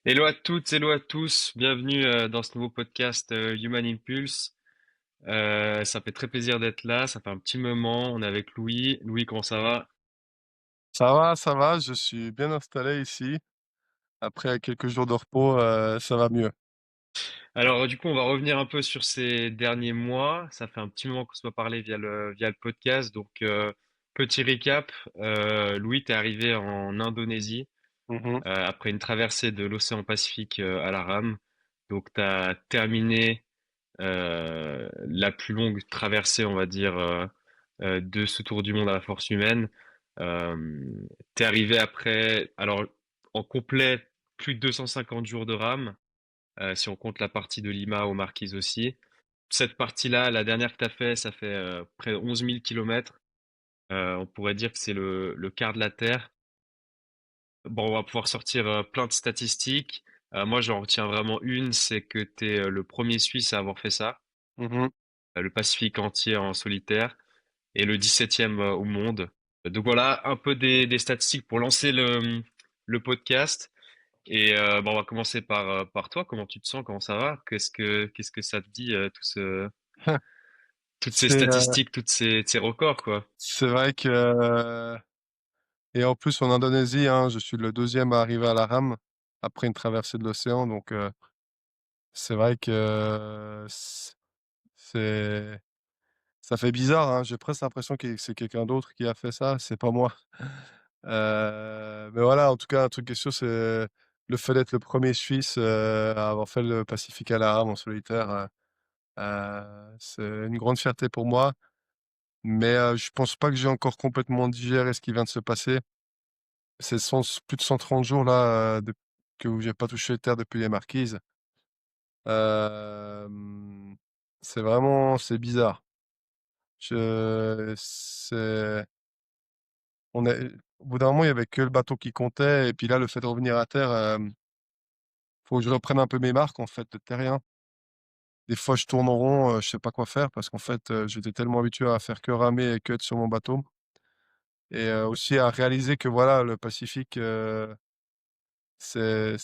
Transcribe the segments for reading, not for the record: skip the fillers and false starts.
Hello à toutes, hello à tous, bienvenue dans ce nouveau podcast Human Impulse. Ça fait très plaisir d'être là, ça fait un petit moment, on est avec Louis. Louis, comment ça va? Ça va, je suis bien installé ici. Après quelques jours de repos, ça va mieux. Alors du coup, on va revenir un peu sur ces derniers mois. Ça fait un petit moment qu'on se soit parlé via le podcast. Donc petit récap, Louis, t'es arrivé en Indonésie Mmh. après une traversée de l'océan Pacifique à la rame. Donc t'as terminé la plus longue traversée, on va dire, de ce tour du monde à la force humaine. Euh, T'es arrivé après, alors en complet, plus de 250 jours de rame, si on compte la partie de Lima aux Marquises aussi. Cette partie-là, la dernière que t'as fait, ça fait près de 11 000 kilomètres. On pourrait dire que c'est le quart de la Terre. Bon, on va pouvoir sortir plein de statistiques. Moi, j'en retiens vraiment une, c'est que t'es le premier Suisse à avoir fait ça. Mmh. Le Pacifique entier en solitaire et le 17e au monde. Donc voilà un peu des statistiques pour lancer le podcast. Et bon, on va commencer par toi. Comment tu te sens? Comment ça va? Qu'est-ce que ça te dit toutes ces C'est, statistiques, ces records quoi? c'est vrai que, et en plus en Indonésie, hein, je suis le deuxième à arriver à la rame après une traversée de l'océan, donc c'est vrai que c'est ça fait bizarre, hein. J'ai presque l'impression que c'est quelqu'un d'autre qui a fait ça, c'est pas moi. Mais voilà, en tout cas, un truc qui est sûr, c'est le fait d'être le premier Suisse, à avoir fait le Pacifique à la rame en solitaire. C'est une grande fierté pour moi, mais je pense pas que j'ai encore complètement digéré ce qui vient de se passer. C'est plus de 130 jours là, dep que j'ai pas touché terre depuis les Marquises. Hem, c'est bizarre. Je c'est on est Au bout d'un moment, il y avait que le bateau qui comptait et puis là, le fait de revenir à terre, faut que je reprenne un peu mes marques en fait de terrien. Des fois, je tourne en rond, je sais pas quoi faire parce qu'en fait, j'étais tellement habitué à faire que ramer et que être sur mon bateau. Et aussi à réaliser que voilà, le Pacifique, c'est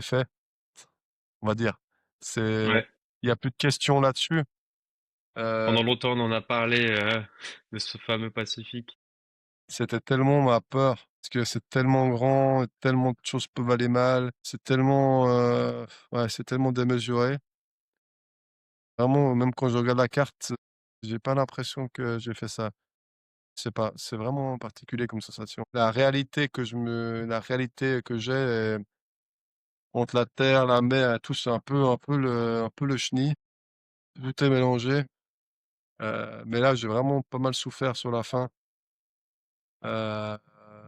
fait, on va dire. C'est Ouais. Il y a plus de questions là-dessus. Heu, Pendant longtemps, on en a parlé de ce fameux Pacifique. C'était tellement ma peur, parce que c'est tellement grand, tellement de choses peuvent aller mal, c'est tellement, ouais, c'est tellement démesuré. Vraiment, même quand je regarde la carte, j'ai pas l'impression que j'ai fait ça. Je sais pas, c'est vraiment particulier comme sensation. La réalité que j'ai, entre la terre, la mer, tout, c'est un peu le chenil. Tout est mélangé, mais là, j'ai vraiment pas mal souffert sur la fin, heu,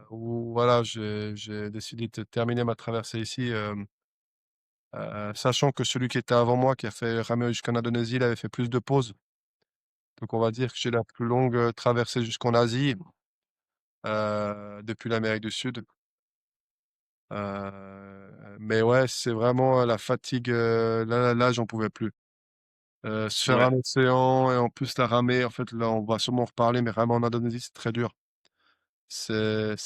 où voilà, j'ai décidé de terminer ma traversée ici, sachant que celui qui était avant moi, qui a fait ramer jusqu'en Indonésie, il avait fait plus de pauses. Donc on va dire que j'ai la plus longue, traversée jusqu'en Asie, depuis l'Amérique du Sud, mais ouais, c'est vraiment, la fatigue, là, j'en pouvais plus. Se faire Ouais. un océan et en plus la ramer, en fait, là, on va sûrement en reparler, mais ramer en Indonésie, c'est très dur. C'est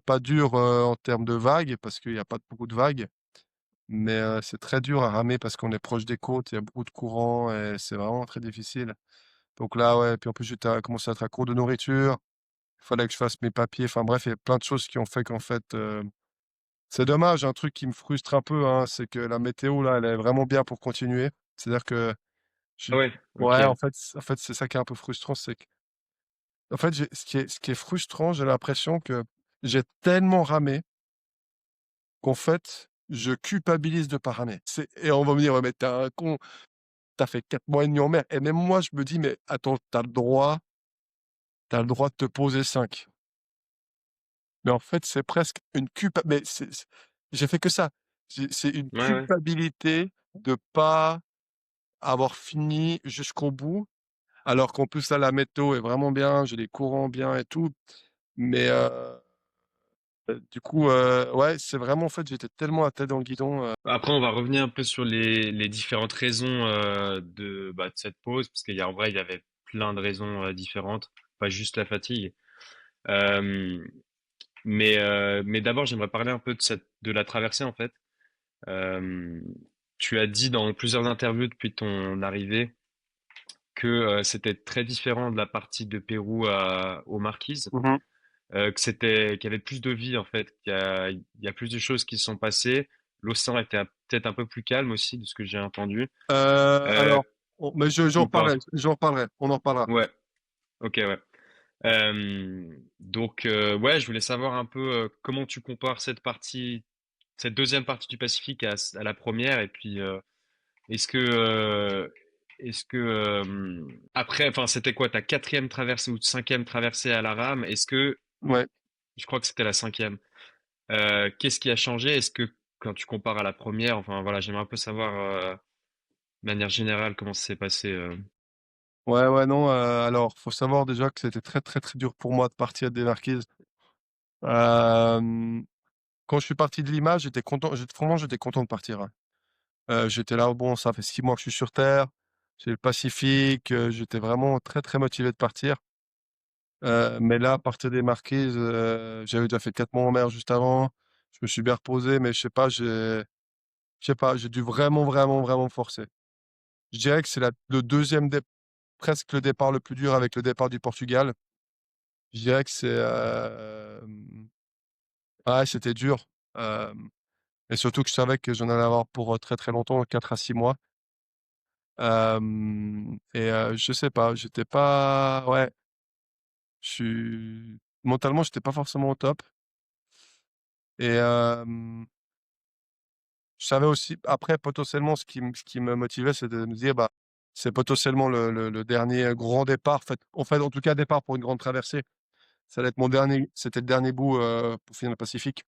pas dur, en termes de vagues parce qu'il y a pas beaucoup de vagues, mais c'est très dur à ramer parce qu'on est proche des côtes, il y a beaucoup de courants et c'est vraiment très difficile. Donc là, ouais, puis en plus, j'étais à commencé à être à court de nourriture, il fallait que je fasse mes papiers, enfin bref, il y a plein de choses qui ont fait qu'en fait, c'est dommage. Un truc qui me frustre un peu, hein, c'est que la météo là, elle est vraiment bien pour continuer. C'est-à-dire que Ah j'ai ouais. Ok. ouais, en fait, c'est ça qui est un peu frustrant, c'est qu'en fait, ce qui est frustrant, j'ai l'impression que j'ai tellement ramé qu'en fait, je culpabilise de pas ramer. Et on va me dire: «Ouais, mais tu es un con, tu as fait 4 mois et demi en mer» et même moi, je me dis: «Mais attends, tu as le droit de te poser 5». Mais en fait, c'est presque une culpa mais c'est j'ai fait que ça. C'est une Ouais, ouais. culpabilité de pas avoir fini jusqu'au bout, alors qu'en plus là, la météo est vraiment bien, j'ai les courants bien et tout, mais du coup, ouais, c'est vraiment en fait, j'étais tellement la tête dans le guidon, Après, on va revenir un peu sur les différentes raisons de cette pause, parce en vrai, il y avait plein de raisons différentes, pas juste la fatigue. Euh, mais d'abord, j'aimerais parler un peu de la traversée en fait. Euh, Tu as dit dans plusieurs interviews depuis ton arrivée que c'était très différent de la partie de Pérou aux Marquises, Mmh. qu'il y avait plus de vie en fait, il y a plus de choses qui se sont passées. L'océan était peut-être un peu plus calme aussi, de ce que j'ai entendu. Euh, Alors, mais j'en ou reparlerai, pas? on en reparlera. Ouais, ok, ouais. Donc, ouais, je voulais savoir un peu comment tu compares cette deuxième partie du Pacifique à la première, et puis est-ce que, après, enfin, c'était quoi ta quatrième traversée ou cinquième traversée à la rame? Ouais. Je crois que c'était la cinquième. Qu'est-ce qui a changé? Est-ce que quand tu compares à la première, enfin voilà, j'aimerais un peu savoir de manière générale comment ça s'est passé. Ouais, ouais, non, alors, faut savoir déjà que c'était très, très, très dur pour moi de partir des Marquises. Hem, Quand je suis parti de Lima, j'étais content, franchement, j'étais content de partir, hein. J'étais là, bon, ça fait 6 mois que je suis sur terre, c'est le Pacifique, j'étais vraiment très, très motivé de partir. Mais là, à partir des Marquises, j'avais déjà fait 4 mois en mer juste avant. Je me suis bien reposé, mais je sais pas, j'ai dû vraiment, vraiment, vraiment forcer. Je dirais que c'est le deuxième presque le départ le plus dur avec le départ du Portugal. Je dirais que ouais, c'était dur. Hem Et surtout que je savais que j'en allais avoir pour, très, très longtemps, 4 à 6 mois. Je sais pas, j'étais pas, ouais, je suis mentalement, j'étais pas forcément au top. Je savais aussi après potentiellement ce qui me motivait, c'est de me dire: «Bah, c'est potentiellement le dernier grand départ». En fait, en tout cas, départ pour une grande traversée. Ça allait être c'était le dernier bout, pour finir le Pacifique.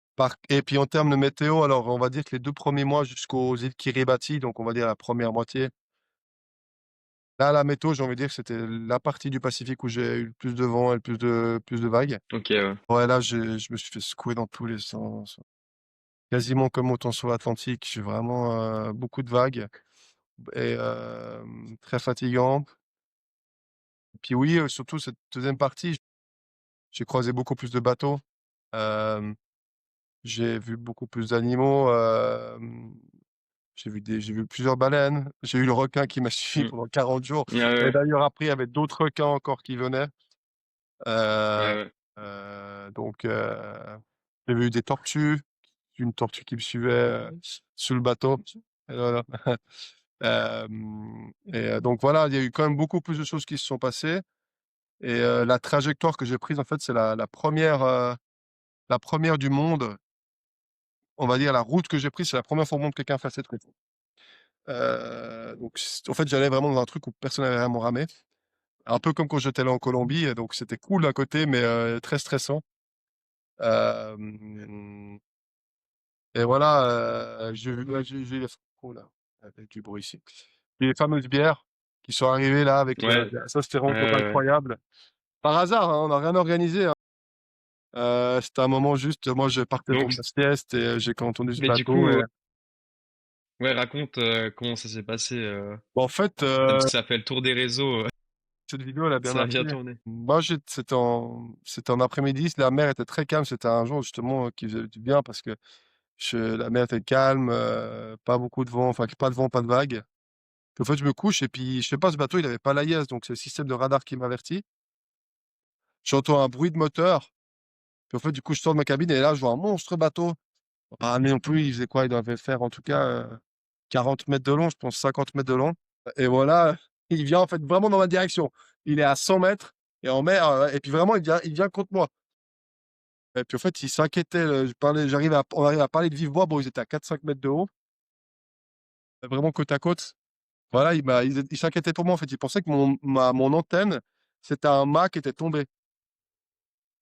Et puis en termes de météo, alors on va dire que les 2 premiers mois jusqu'aux îles Kiribati, donc on va dire la première moitié, là, la météo, j'ai envie de dire que c'était la partie du Pacifique où j'ai eu le plus de vent et le plus de vagues. Ok, ouais. Ouais, là, je me suis fait secouer dans tous les sens. Quasiment comme autant sur l'Atlantique. J'ai vraiment, beaucoup de vagues et très fatigant. Puis oui, surtout cette deuxième partie, j'ai croisé beaucoup plus de bateaux. Hem, j'ai vu beaucoup plus d'animaux, j'ai vu plusieurs baleines. J'ai eu le requin qui m'a suivi Mm. pendant 40 jours Ouais, ouais, et ouais, d'ailleurs après, il y avait d'autres requins encore qui venaient. Heu ouais. donc j'ai vu des tortues, une tortue qui me suivait, sous le bateau et voilà. Donc voilà, il y a eu quand même beaucoup plus de choses qui se sont passées et la trajectoire que j'ai prise, en fait, c'est la première du monde, on va dire la route que j'ai prise, c'est la première fois au monde que quelqu'un fait cette route. Donc en fait, j'allais vraiment dans un truc où personne n'avait vraiment ramé. Un peu comme quand j'étais allé en Colombie, donc c'était cool d'un côté, mais très stressant. Hem Et voilà, j'ai oh là, avec du bruit ici. Et les fameuses bières qui sont arrivées là avec, Ouais, ça c'était ouais, vraiment ouais. incroyable. Par hasard, hein, on n'a rien organisé, hein. C'était un moment juste, moi je partais pour Donc, ma sieste et j'ai entendu ce mais du bateau coup, et ouais, raconte comment ça s'est passé. bah, en fait, Parce que ça a fait le tour des réseaux, cette vidéo elle a bien ça a marché. bien tourné. Moi c'était en après-midi, la mer était très calme, c'était un jour justement, qui faisait du bien parce que la mer était calme, pas beaucoup de vent, enfin pas de vent, pas de vagues. En fait, je me couche et puis, je sais pas, ce bateau, il avait pas l'AIS, donc c'est le système de radar qui m'avertit. J'entends un bruit de moteur, puis en fait, du coup, je sors de ma cabine et là, je vois un monstre bateau. Ah, mais non plus, il faisait quoi? Il devait faire en tout cas, 40 mètres de long, je pense 50 mètres de long. Et voilà, il vient en fait vraiment dans ma direction. Il est à 100 mètres et en mer, et puis vraiment, il vient contre moi. Et puis en fait, il s'inquiétait, on arrive à parler de vive voix. Bon, ils étaient à 4-5 mètres de haut, vraiment côte à côte. Voilà, il s'inquiétait pour moi, en fait. Il pensait que mon antenne, c'était un mât qui était tombé.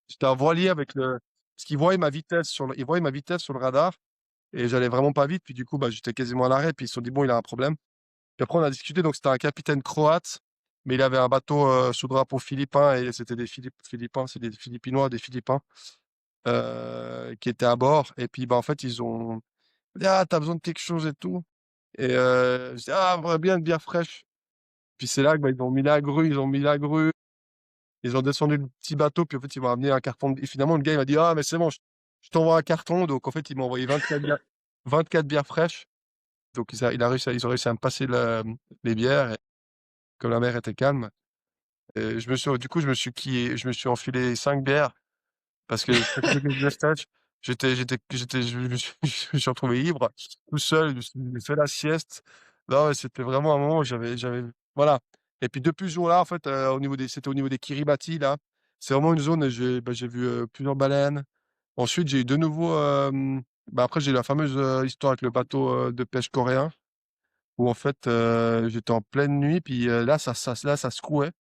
J'étais un voilier parce qu'il voyait ma vitesse sur le radar et j'allais vraiment pas vite. Puis du coup, bah, j'étais quasiment à l'arrêt. Puis ils se sont dit: «Bon, il a un problème». Puis après, on a discuté. Donc c'était un capitaine croate, mais il avait un bateau, sous drapeau philippin et c'était des Philippins, c'est des Philippinois, des Philippins, qui étaient à bord. Et puis, bah, en fait, ils ont dit: «Ah, tu as besoin de quelque chose et tout?» Et je dis: «Ah, j'aimerais bien une bière fraîche». Puis c'est là que, bah, ils ont mis la grue. Ils ont descendu le petit bateau, puis en fait, ils m'ont amené un carton et finalement, le gars, il m'a dit: «Ah mais c'est bon, je t'envoie un carton». Donc en fait, il m'a envoyé 24 bières fraîches, donc ils ont réussi à me passer les bières et comme la mer était calme et je me suis enfilé 5 bières parce que chaque fois que je stage, je me suis je me suis retrouvé ivre, tout seul, j'ai fait la sieste. Non, mais c'était vraiment un moment où j'avais voilà et puis depuis ce jour-là, en fait, c'était au niveau des Kiribati là. C'est vraiment une zone où j'ai vu, plusieurs baleines. Ensuite, j'ai eu de nouveau, après j'ai eu la fameuse, histoire avec le bateau, de pêche coréen où en fait, j'étais en pleine nuit puis, là ça secouait.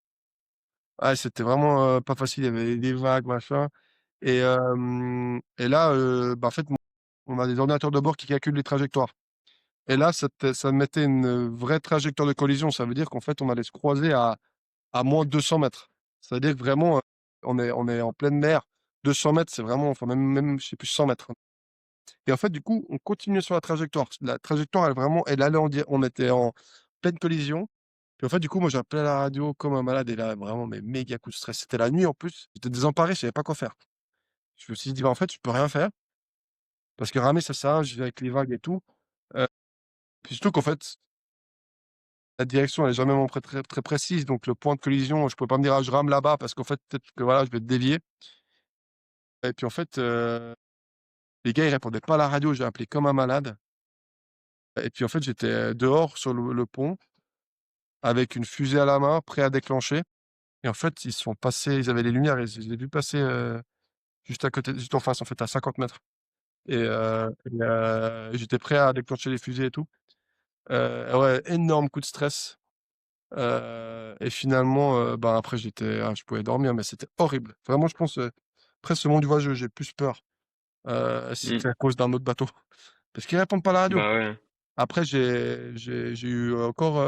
Ah, c'était vraiment, pas facile, il y avait des vagues, machin et là, en fait, on a des ordinateurs de bord qui calculent les trajectoires et là, ça mettait une, vraie trajectoire de collision. Ça veut dire qu'en fait, on allait se croiser à moins de 200 mètres. Ça veut dire que vraiment, on est en pleine mer. 200 mètres, c'est vraiment enfin même, je sais plus, 100 mètres et en fait, du coup, on continuait sur la trajectoire. La trajectoire, elle allait on était en pleine collision et en fait, du coup, moi, j'appelais à la radio comme un malade et là, vraiment, mais méga coup de stress. C'était la nuit en plus, j'étais désemparé, je savais pas quoi faire. Je me suis dit: «Bah, en fait, je peux rien faire parce que ramer, ça sert à rien, je vis avec les vagues et tout». Heu, Puis surtout qu'en fait, la direction, elle est jamais vraiment très précise, donc le point de collision, je pouvais pas me dire: «Ah, je rame là-bas» parce qu'en fait, peut-être que voilà, je vais dévier et puis en fait, les gars, ils répondaient pas à la radio, j'ai appelé comme un malade et puis en fait, j'étais dehors sur le pont avec une fusée à la main, prêt à déclencher et en fait, ils avaient les lumières et je les ai vus passer, juste à côté, juste en face, en fait, à 50 mètres j'étais prêt à déclencher les fusées et tout. Ouais, énorme coup de stress, et finalement, après je pouvais dormir, mais c'était horrible. Vraiment, je pense, après ce moment du voyage, j'ai plus peur, Mmh. c'était à cause d'un autre bateau. Parce qu'ils répondent pas à la radio. Bah ouais. Après j'ai eu encore,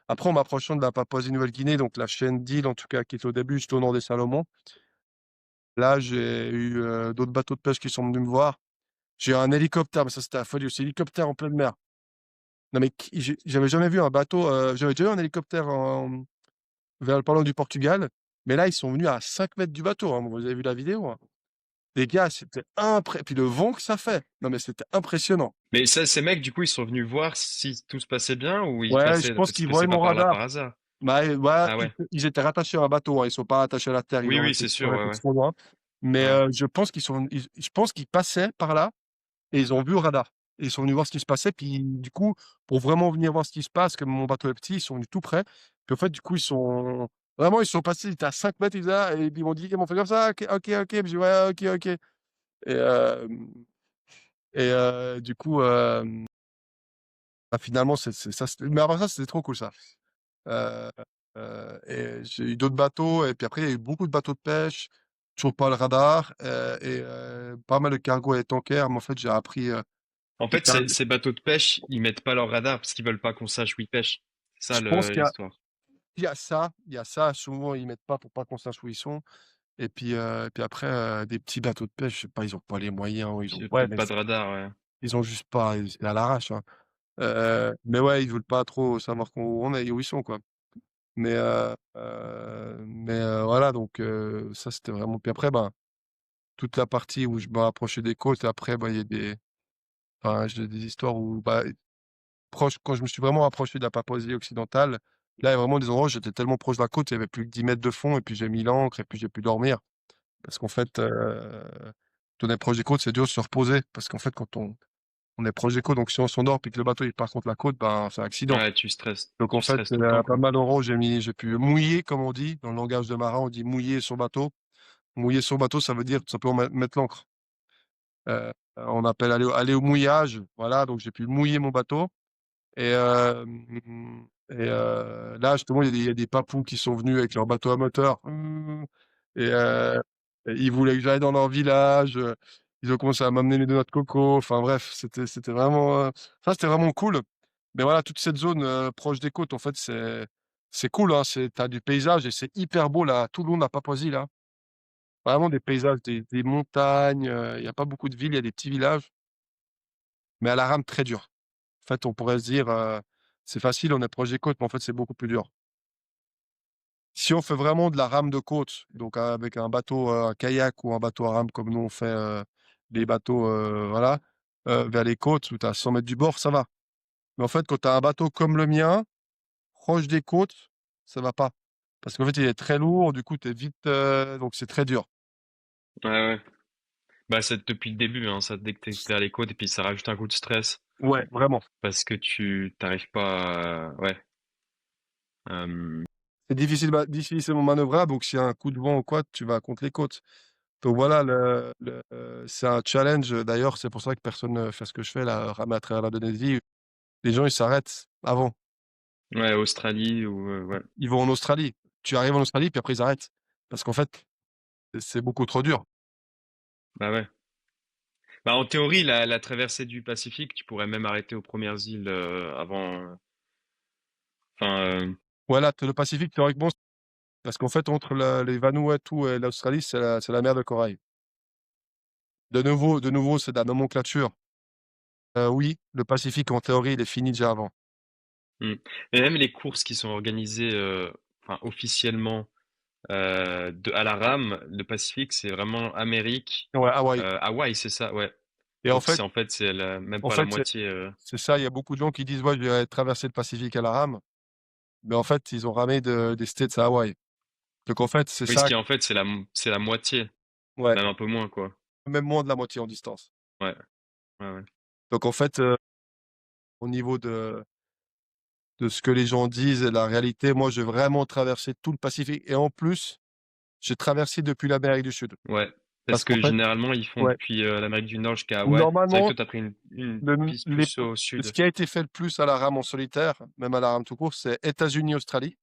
après en m'approchant de la Papouasie-Nouvelle-Guinée, donc la chaîne d'îles en tout cas qui est au début, juste au nord des Salomon. Là, j'ai eu, d'autres bateaux de pêche qui sont venus me voir. J'ai eu un hélicoptère, mais ça c'était la folie aussi, hélicoptère en pleine mer. Non mais j'avais jamais vu un bateau, j'avais déjà eu un hélicoptère vers le parlant du Portugal, mais là, ils sont venus à 5 mètres du bateau, hein. Vous avez vu la vidéo, hein? Les gars, c'était impré puis le vent que ça fait. Non mais c'était impressionnant. Mais ça, ces mecs, du coup, ils sont venus voir si tout se passait bien ou ils Ouais, je passaient, pense ils qu'ils voyaient passaient pas mon par là radar. par hasard? Bah, ouais, Ah ouais. ils étaient rattachés à un bateau, hein, ils sont pas attachés à la terre, Oui, oui, c'est sûr, on ouais, était ouais. trop loin. Mais, Ouais. je pense qu'ils passaient par là et ils ont vu le radar. Et ils sont venus voir ce qui se passait, puis du coup, pour vraiment venir voir ce qui se passe, comme mon bateau est petit, ils sont venus tout près. Puis en fait, du coup, ils sont passés, ils étaient à 5 mètres, ils faisaient: «Ah» et puis ils m'ont dit ils m'ont fait comme ça: «OK, OK, OK». Puis j'ai dit: «Ouais, OK, OK». Et du coup, finalement, c'est ça, mais après ça, c'était trop cool ça. Heu et j'ai eu d'autres bateaux et puis après, il y a eu beaucoup de bateaux de pêche, toujours pas le radar, pas mal de cargos et tankers, mais en fait, j'ai appris, En les fait, car ces bateaux de pêche, ils mettent pas leur radar parce qu'ils veulent pas qu'on sache où ils pêchent. C'est ça je pense l'histoire. il y a ça, souvent ils mettent pas pour pas qu'on sache où ils sont et puis après, des petits bateaux de pêche, je sais pas, ils ont pas les moyens ou ils ont J'ai ouais, peut-être mais pas de radar, ouais. ils ont juste pas, c'est à l'arrache, hein. Mais ouais, ils veulent pas trop savoir où on est et où ils sont, quoi. Voilà donc ça c'était vraiment puis après, toute la partie où je me rapprochais des côtes après, il y a j'ai des histoires où, proche quand je me suis vraiment rapproché de la Papouasie occidentale, là, il y a vraiment des endroits où j'étais tellement proche de la côte, il y avait plus que 10 mètres de fond et puis j'ai mis l'ancre et puis j'ai pu dormir. Parce qu'en fait, quand on est proche des côtes, c'est dur de se reposer parce qu'en fait, quand on est proche des côtes, donc si on s'endort puis que le bateau il part contre la côte, c'est un accident. Ouais, Donc en tu fait, stresses tout le temps, pas quoi. mal d'endroits où j'ai pu mouiller comme on dit, dans le langage de marin, on dit mouiller son bateau. Mouiller son bateau, ça veut dire tout simplement mettre l'ancre. On appelle aller au mouillage, voilà, donc j'ai pu mouiller mon bateau là justement il y a des papous qui sont venus avec leur bateau à moteur, et et ils voulaient que j'aille dans leur village, ils ont commencé à m'amener mes noix de coco, enfin bref, c'était vraiment, ça c'était vraiment cool. Mais voilà, toute cette zone, proche des côtes en fait c'est cool, hein, tu as du paysage et c'est hyper beau là, tout le long de la Papouasie là. Vraiment des paysages, des montagnes, il y a pas beaucoup de villes, il y a des petits villages, mais à la rame très dur. En fait, on pourrait se dire, c'est facile, on est proche des côtes, mais en fait, c'est beaucoup plus dur. Si on fait vraiment de la rame de côte, donc avec un bateau, un kayak ou un bateau à rame comme nous on fait, les bateaux, voilà, vers les côtes où tu es à 100 mètres du bord, ça va. Mais en fait, quand tu as un bateau comme le mien, proche des côtes, ça va pas. Parce qu'en fait, il est très lourd, du coup, tu es vite, donc c'est très dur. Ouais, ouais. Bah, c'est depuis le début, hein, ça, dès que t'es vers les côtes, et puis ça rajoute un coup de stress, Ouais, vraiment. parce que tu t'arrives pas ouais. C'est difficilement manœuvrable, donc s'il y a un coup de vent ou quoi, tu vas contre les côtes. Donc voilà, c'est un challenge. D'ailleurs, c'est pour ça que personne ne fait ce que je fais là, ramer à travers l'Indonésie. Les gens, ils s'arrêtent avant. Ouais, Australie ou, ouais. Ils vont en Australie. Tu arrives en Australie, puis après ils arrêtent. Parce qu'en fait, c'est beaucoup trop dur. Bah, ouais. Bah, en théorie, la traversée du Pacifique, tu pourrais même arrêter aux premières îles, avant, enfin, Voilà, le Pacifique, théoriquement, parce qu'en fait, entre les Vanuatu et l'Australie, c'est la mer de corail. De nouveau, c'est de la nomenclature. Oui, le Pacifique, en théorie, il est fini déjà avant. mmh. Et même les courses qui sont organisées, enfin, officiellement, à la rame, le Pacifique, c'est vraiment Amérique, Ouais, Hawaï. Hawaï, c'est ça, ouais. Et en Donc fait, c'est en fait, c'est même en pas la fait, c'est moitié. c'est ça, il y a beaucoup de gens qui disent: «Ouais, je vais traverser le Pacifique à la rame», mais en fait, ils ont ramé des States à Hawaï. Donc en fait, c'est Oui, ce ça, qui en fait, c'est la moitié, ouais, même un peu moins, quoi. même moins de la moitié en distance. Ouais, ouais, ouais. Donc en fait, au niveau de ce que les gens disent et la réalité, moi, j'ai vraiment traversé tout le Pacifique et en plus, j'ai traversé depuis l'Amérique du Sud. Ouais, parce Parce qu'en que fait, généralement, ils font ouais, depuis l'Amérique du Nord jusqu'à Hawaï. C'est vrai que normalement, toi, t'as pris une le piste les plus au ce sud. qui a été fait le plus à la rame en solitaire, même à la rame tout court, c'est États-Unis-Australie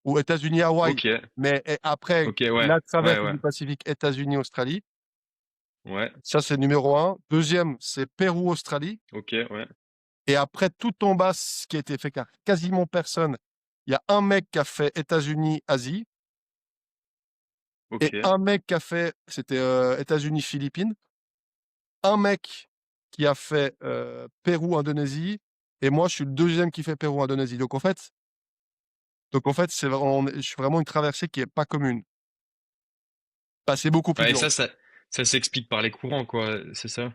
ou États-Unis-Hawaï. Ok, Mais après ok, ouais, la ouais, traversée ouais, du Pacifique États-Unis-Australie, ouais, ça, c'est numéro un. Deuxième, c'est Pérou-Australie ok, ouais, et après tout en bas, ce qui a été fait par quasiment personne, il y a un mec qui a fait États-Unis-Asie et ok. un mec qui a fait c'était, États-Unis-Philippines, un mec qui a fait, Pérou-Indonésie et moi, je suis le deuxième qui fait Pérou-Indonésie. Donc en fait, je suis vraiment une traversée qui est pas commune. Bah, c'est beaucoup plus Ouais, et dur. ça s'explique par les courants, quoi, c'est ça?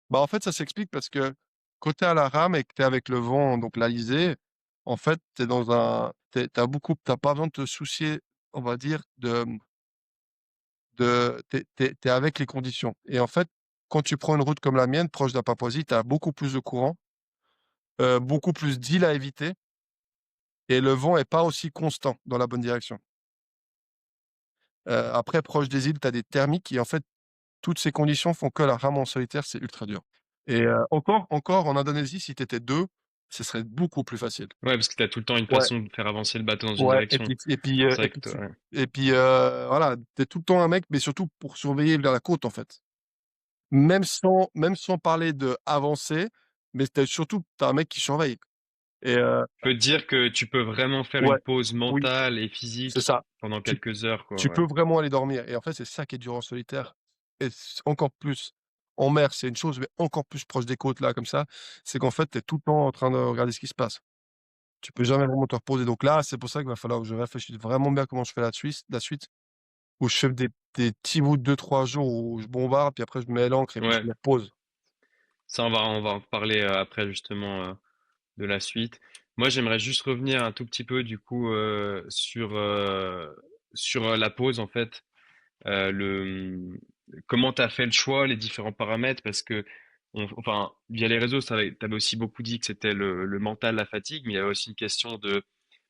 Bah, en fait, ça s'explique parce que quand tu es à la rame et que tu es avec le vent, donc l'alizé, en fait, tu es dans un tu es beaucoup tu pas besoin de te soucier, on va dire, tu es avec les conditions et en fait, quand tu prends une route comme la mienne, proche de la Papouasie, tu as beaucoup plus de courant, beaucoup plus d'îles à éviter et le vent est pas aussi constant dans la bonne direction. Après, proche des îles, tu as des thermiques et en fait, toutes ces conditions font que la rame en solitaire, c'est ultra dur et encore en Indonésie, si tu étais 2, ce serait beaucoup plus facile. Ouais, parce que t'as tout le temps une Ouais, façon de faire avancer le bateau dans une ouais direction. C'est et vrai que puis toi, tu ouais. et puis, voilà, tu es tout le temps un mec, mais surtout pour surveiller vers la côte, en fait. Même sans parler d'avancer, mais tu as un mec qui surveille et Je peux te dire que tu peux vraiment faire ouais, une pause oui, mentale et c'est physique ça. pendant Tu quelques heures, quoi, tu ouais. peux vraiment aller dormir et en fait, c'est ça qui est dur en solitaire et encore plus en mer, c'est une chose, mais encore plus proche des côtes, là, comme ça, c'est qu'en fait, tu es tout le temps en train de regarder ce qui se passe. Tu peux jamais vraiment te reposer donc là, c'est pour ça qu'il va falloir que je réfléchisse vraiment bien comment je fais la suite, où je fais des petits bouts de 2-3 jours où je bombarde, puis après je mets l'ancre et puis je Ouais, me repose. ça, on va en reparler après, justement, de la suite. Moi, j'aimerais juste revenir un tout petit peu, du coup, sur la pause, en fait. Comment t'as fait le choix, les différents paramètres, parce que, enfin, via les réseaux, t'avais aussi beaucoup dit que c'était le mental, la fatigue, mais il y avait aussi une question de,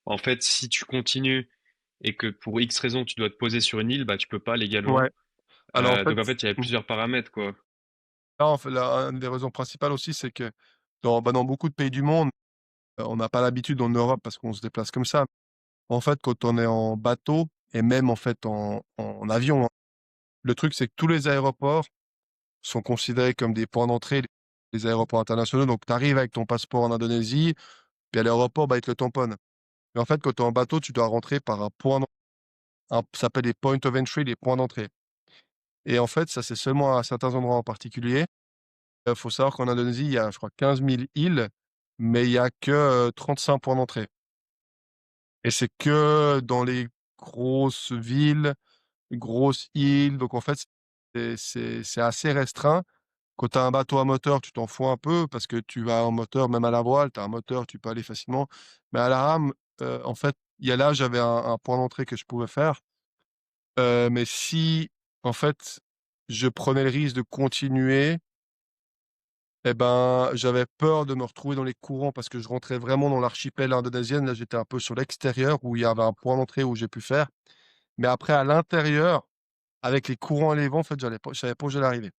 en fait, si tu continues et que pour X raison tu dois te poser sur une île, bah tu peux pas légalement. Ouais, alors en fait, Donc en fait, il y avait mmh, plusieurs paramètres, quoi. là, en fait, là, une des raisons principales aussi, c'est que dans beaucoup de pays du monde, on n'a pas l'habitude en Europe parce qu'on se déplace comme ça. En fait, quand on est en bateau et même en fait en avion, hein, le truc c'est que tous les aéroports sont considérés comme des points d'entrée, les aéroports internationaux. Donc tu arrives avec ton passeport en Indonésie, puis à l'aéroport, bah, ils te le tamponnent. Mais en fait, quand tu es en bateau, tu dois rentrer par un point d'en ça s'appelle les point of entry, les points d'entrée et en fait, ça, c'est seulement à certains endroits en particulier. Faut savoir qu'en Indonésie, il y a, je crois, 15 000 îles, mais il y a que, 35 points d'entrée et c'est que dans les grosses villes, grosses îles, donc en fait, c'est assez restreint Quand tu as un bateau à moteur, tu t'en fous un peu parce que tu vas en moteur, même à la voile, tu as un moteur, tu peux aller facilement. Mais à la rame, en fait, il y a là, j'avais un point d'entrée que je pouvais faire, mais si, en fait, je prenais le risque de continuer, et ben, j'avais peur de me retrouver dans les courants parce que je rentrais vraiment dans l'archipel indonésien. Là, j'étais un peu sur l'extérieur où il y avait un point d'entrée où j'ai pu faire. Mais après, à l'intérieur, avec les courants et les vents, en fait, je savais pas où j'allais arriver.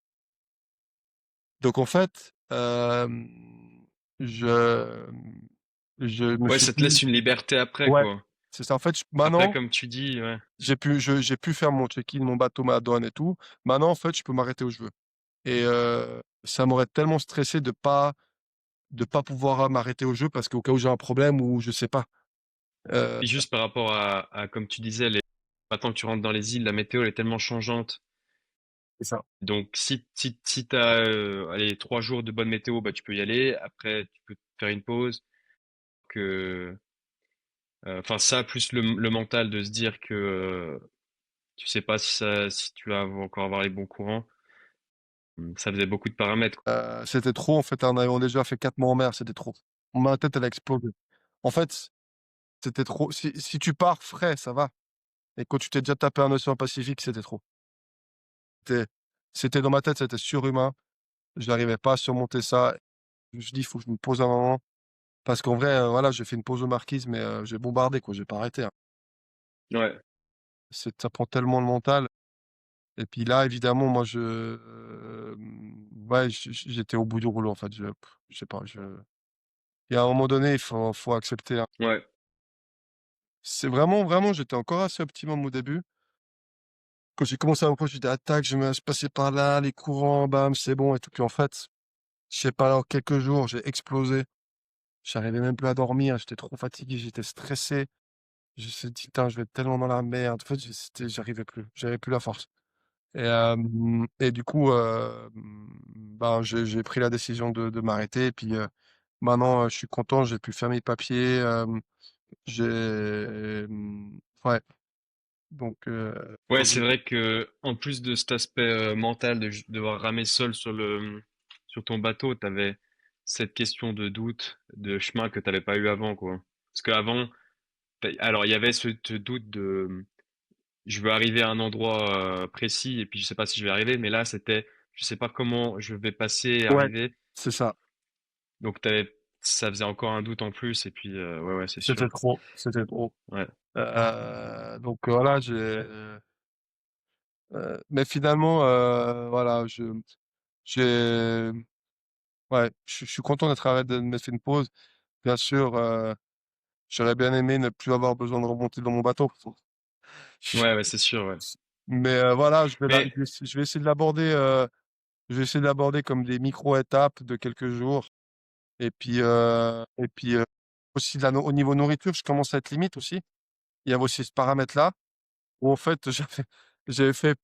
Donc en fait, je je me Ouais, suis ça te dit laisse une liberté après, ouais, quoi. c'est ça. En fait, Après, maintenant, comme tu dis, ouais. j'ai pu faire mon check-in, mon bateau, ma douane et tout. Maintenant, en fait, je peux m'arrêter où je veux et ça m'aurait tellement stressé de pas pouvoir, m'arrêter au jeu parce qu'au cas où j'ai un problème ou je sais pas. Heu, Puis juste par rapport comme tu disais, maintenant que tu rentres dans les îles, la météo elle est tellement changeante. c'est ça. Donc, si t'as, allez, 3 jours de bonne météo, bah, tu peux y aller. Après, tu peux faire une pause. Que, enfin, ça, plus le mental de se dire que tu sais pas si tu vas encore avoir les bons courants. Ça faisait beaucoup de paramètres, quoi. C'était trop en fait, en ayant déjà fait 4 mois en mer, c'était trop. Ma tête, elle a explosé. En fait, c'était trop. Si tu pars frais, ça va et quand tu t'es déjà tapé un océan Pacifique, c'était trop. C'était c'était dans ma tête, c'était surhumain. J'arrivais pas à surmonter ça. Je me suis dit: «Il faut que je me pose un moment» parce qu'en vrai, voilà, j'ai fait une pause aux Marquises mais j'ai bombardé quoi, j'ai pas arrêté, hein. Ouais, Ça prend tellement le mental et puis là, évidemment, moi ouais, j'étais au bout du rouleau en fait. Je sais pas, il y a un moment donné, faut accepter, hein. ouais, C'est vraiment, vraiment, j'étais encore assez optimum au début. Quand j'ai commencé à me projeter d'attaque, je passais par là, les courants, bam, c'est bon et tout. Puis en fait, je sais pas, en quelques jours, j'ai explosé. J'arrivais même plus à dormir, j'étais trop fatigué, j'étais stressé. Je me suis dit: «Putain, je vais être tellement dans la merde». En fait, j'arrivais plus, j'avais plus la force et du coup, ben, j'ai pris la décision de m'arrêter et puis, maintenant, je suis content, j'ai pu faire mes papiers, ouais, donc ouais. C'est aujourd'hui vrai que en plus de cet aspect mental de devoir ramer seul sur ton bateau, t'avais cette question de doute, de chemin que t'avais pas eu avant, quoi. Parce qu'avant, alors il y avait ce doute de je veux arriver à un endroit précis et puis je sais pas si je vais arriver, mais là c'était je sais pas comment je vais passer et ouais, arriver. c'est ça. Donc ça faisait encore un doute en plus et puis ouais, ouais, c'est C'était sûr. trop, c'était trop. Ouais, Donc voilà, mais finalement, voilà, j'ai ouais, je suis content d'être arrêté de m'être fait une pause. Bien sûr, j'aurais bien aimé ne plus avoir besoin de remonter dans mon bateau. ouais, ouais, c'est sûr, ouais. Mais voilà, Mais je vais essayer de l'aborder, je vais essayer de l'aborder comme des micro-étapes de quelques jours et puis, aussi de la no au niveau nourriture, je commence à être limite aussi. Il y avait aussi ce paramètre-là où en fait j'avais fait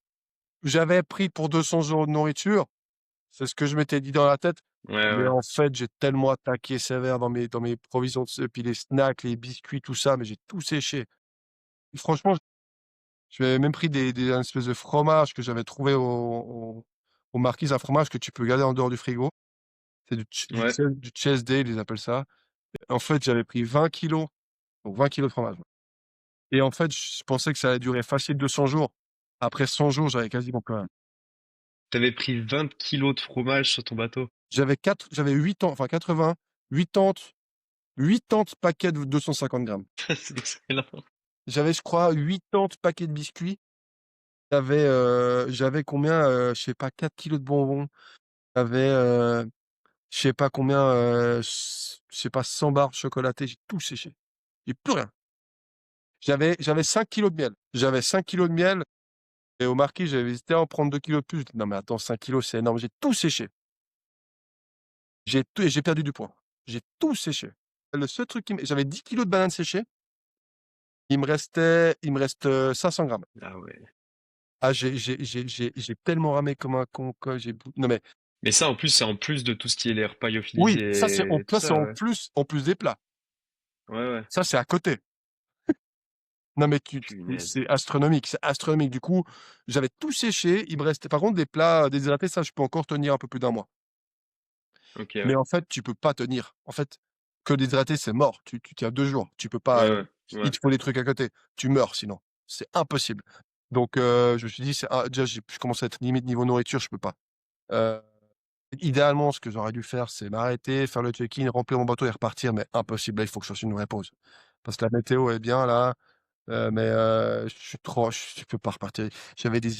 j'avais pris pour 200 € de nourriture, c'est ce que je m'étais dit dans la tête, ouais, mais ouais. en fait, j'ai tellement attaqué sévère dans mes provisions puis les snacks, les biscuits, tout ça, mais j'ai tout séché. Et franchement, j'avais même pris un espèce de fromage que j'avais trouvé aux Marquises, un fromage que tu peux garder en dehors du frigo. C'est Ouais. du Chesdale, ils appellent ça. En fait, j'avais pris 20 kilogrammes, donc 20 kilogrammes de fromage. Et en fait, je pensais que ça allait durer facile 200 jours. Après 100 jours, j'avais quasiment plus rien. T'avais pris 20 kilos de fromage sur ton bateau. J'avais 8 ans, enfin 80, 80, 80 paquets de 250 grammes. C'est excellent. J'avais, je crois, 80 paquets de biscuits. J'avais combien, je sais pas, 4 kilogrammes de bonbons. J'avais, je sais pas combien, je sais pas, 100 barres chocolatées. J'ai tout séché. J'ai plus rien. J'avais 5 kilogrammes de miel. J'avais 5 kilogrammes de miel et au Marquis, j'avais hésité à en prendre 2 kilogrammes de plus. J'ai dit: «Non mais attends, 5 kilogrammes, c'est énorme». J'ai tout séché. J'ai perdu du poids. J'ai tout séché. Le seul truc j'avais 10 kilogrammes de bananes séchées. Il me reste, 500 grammes. Ah ouais. Ah j'ai tellement ramé comme un con, quoi, non mais Mais ça, en plus, c'est en plus de tout ce qui est les repas oui, lyophilisés et tout ça c'est ça, ouais. en plus des plats. Ouais, ouais. Ça, c'est à côté. Non, mais Punaise. c'est astronomique, c'est astronomique. Du coup, j'avais tout séché, il me restait par contre des plats déshydratés, ça je peux encore tenir un peu plus d'un mois. Ok, Mais ouais. en fait, tu peux pas tenir. En fait, que déshydraté, c'est mort. Tu tiens 2 jours. Tu peux Ouais, pas, ouais, il ouais. te faut des trucs à côté. Tu meurs sinon. C'est impossible. Donc je me suis dit: «C'est déjà je commence à être limite niveau nourriture, je peux pas». Heu, idéalement, ce que j'aurais dû faire, c'est m'arrêter, faire le check-in, remplir mon bateau et repartir, mais impossible. Là, il faut que je fasse une vraie pause. Parce que la météo est bien là, mais je peux pas repartir. J'avais des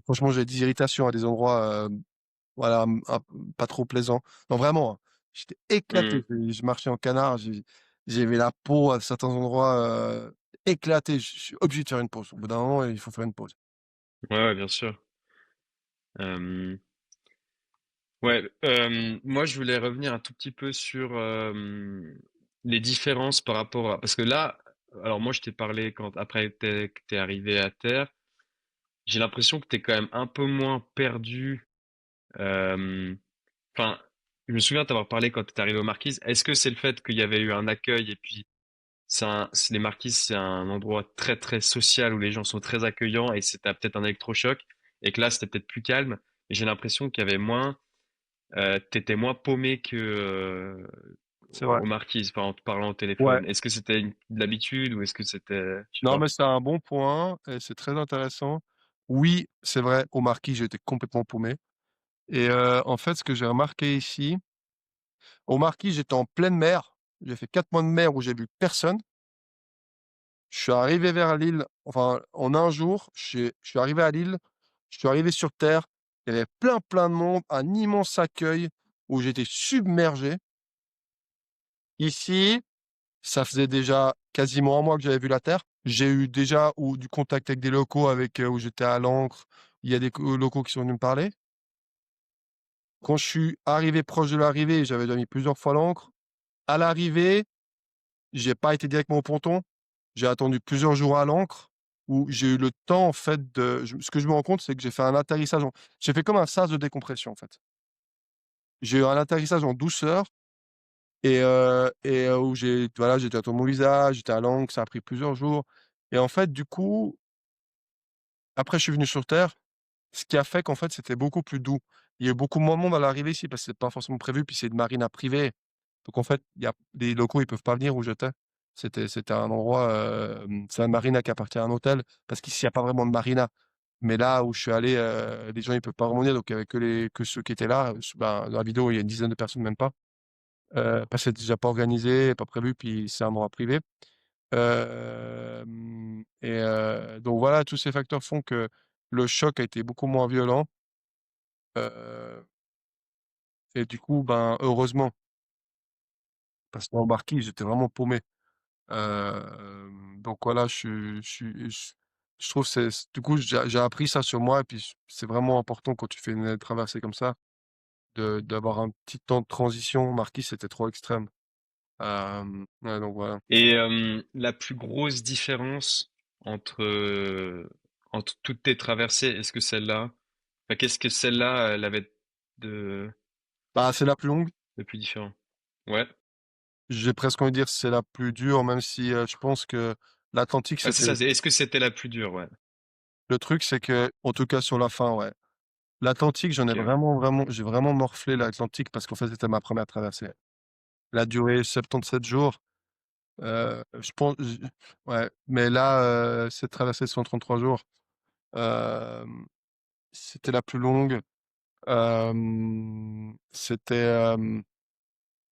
franchement, j'avais des irritations à des endroits, voilà, pas trop plaisant. Non, vraiment, hein, j'étais éclaté. Mhm. Je marchais en canard, j'avais la peau à certains endroits, éclatée. Je suis obligé de faire une pause. Au bout d'un moment, il faut faire une pause. Ouais, ouais, bien sûr. Euh, ouais, moi je voulais revenir un tout petit peu sur les différences par rapport à... Parce que là, alors moi je t'ai parlé quand après que t'es arrivé à terre, j'ai l'impression que t'es quand même un peu moins perdu. euh, Enfin, je me souviens t'avoir parlé quand t'es arrivé aux Marquises. Est-ce que c'est le fait qu'il y avait eu un accueil et puis les Marquises, c'est un endroit très très social où les gens sont très accueillants et c'était peut-être un électrochoc et que là c'était peut-être plus calme. Et j'ai l'impression qu'il y avait moins, t'étais moins paumé que C'est vrai. aux Marquises, enfin, en te parlant au Ouais. téléphone. Est-ce que c'était de l'habitude ou est-ce que c'était, je sais Non, pas. mais c'est un bon point et c'est très intéressant. Oui, c'est vrai, au Marquis, j'étais complètement paumé et en fait, ce que j'ai remarqué ici, au Marquis, j'étais en pleine mer. J'ai fait 4 mois de mer où j'ai vu personne. Je suis arrivé vers l'île, enfin, en un jour, je suis arrivé à l'île, je suis arrivé sur terre, il y avait plein, plein de monde, un immense accueil où j'étais submergé. Ici, ça faisait déjà quasiment un mois que j'avais vu la terre. J'ai eu déjà du contact avec des locaux où j'étais à l'ancre. Il y a des locaux qui sont venus me parler. Quand je suis arrivé proche de l'arrivée, j'avais déjà mis plusieurs fois l'ancre. À l'arrivée, j'ai pas été directement au ponton. J'ai attendu plusieurs jours à l'ancre où j'ai eu le temps, en fait, ce que je me rends compte, c'est que j'ai fait un atterrissage j'ai fait comme un sas de décompression, en fait. J'ai eu un atterrissage en douceur où voilà, j'ai attendu mon visage, j'étais à l'ancre, ça a pris plusieurs jours et en fait, du coup, après je suis venu sur terre, ce qui a fait qu'en fait, c'était beaucoup plus doux. Il y a eu beaucoup moins de monde à l'arrivée ici parce que c'est pas forcément prévu, puis c'est une marina privée. Donc en fait, il y a les locaux, ils peuvent pas venir où j'étais. C'était un endroit, c'est un marina qui appartient à un hôtel parce qu'ici, il y a pas vraiment de marina. Mais là où je suis allé, les gens, ils peuvent pas remonter, donc il y avait que ceux qui étaient là. Ben, dans la vidéo, il y a une dizaine de personnes, même pas. Parce que c'est déjà pas organisé, pas prévu, puis c'est un endroit privé. Donc voilà, tous ces facteurs font que le choc a été beaucoup moins violent, heu et du coup, ben, heureusement, parce qu'embarqué, j'étais vraiment paumé. Donc voilà, je trouve du coup, j'ai appris ça sur moi et puis c'est vraiment important quand tu fais une traversée comme ça, d'avoir un petit temps de transition. Marquis, c'était trop extrême. Ouais, donc voilà. Et la plus grosse différence entre, entre toutes tes traversées, est-ce que celle-là, enfin, qu'est-ce que celle-là, elle avait de, Bah, c'est la plus longue. de plus différent? Ouais. J'ai presque envie de dire c'est la plus dure, même si, je pense que l'Atlantique, Ah, c'est c'était ça, est-ce que c'était la plus dure? Ouais. le truc, c'est que en tout cas sur la fin, ouais. L'Atlantique, Ok, ouais. j'ai vraiment morflé l'Atlantique parce qu'en fait, c'était ma première traversée. Elle a duré 77 jours, je pense j ouais, mais là, cette traversée de 133 jours, hem, c'était la plus longue. C'était,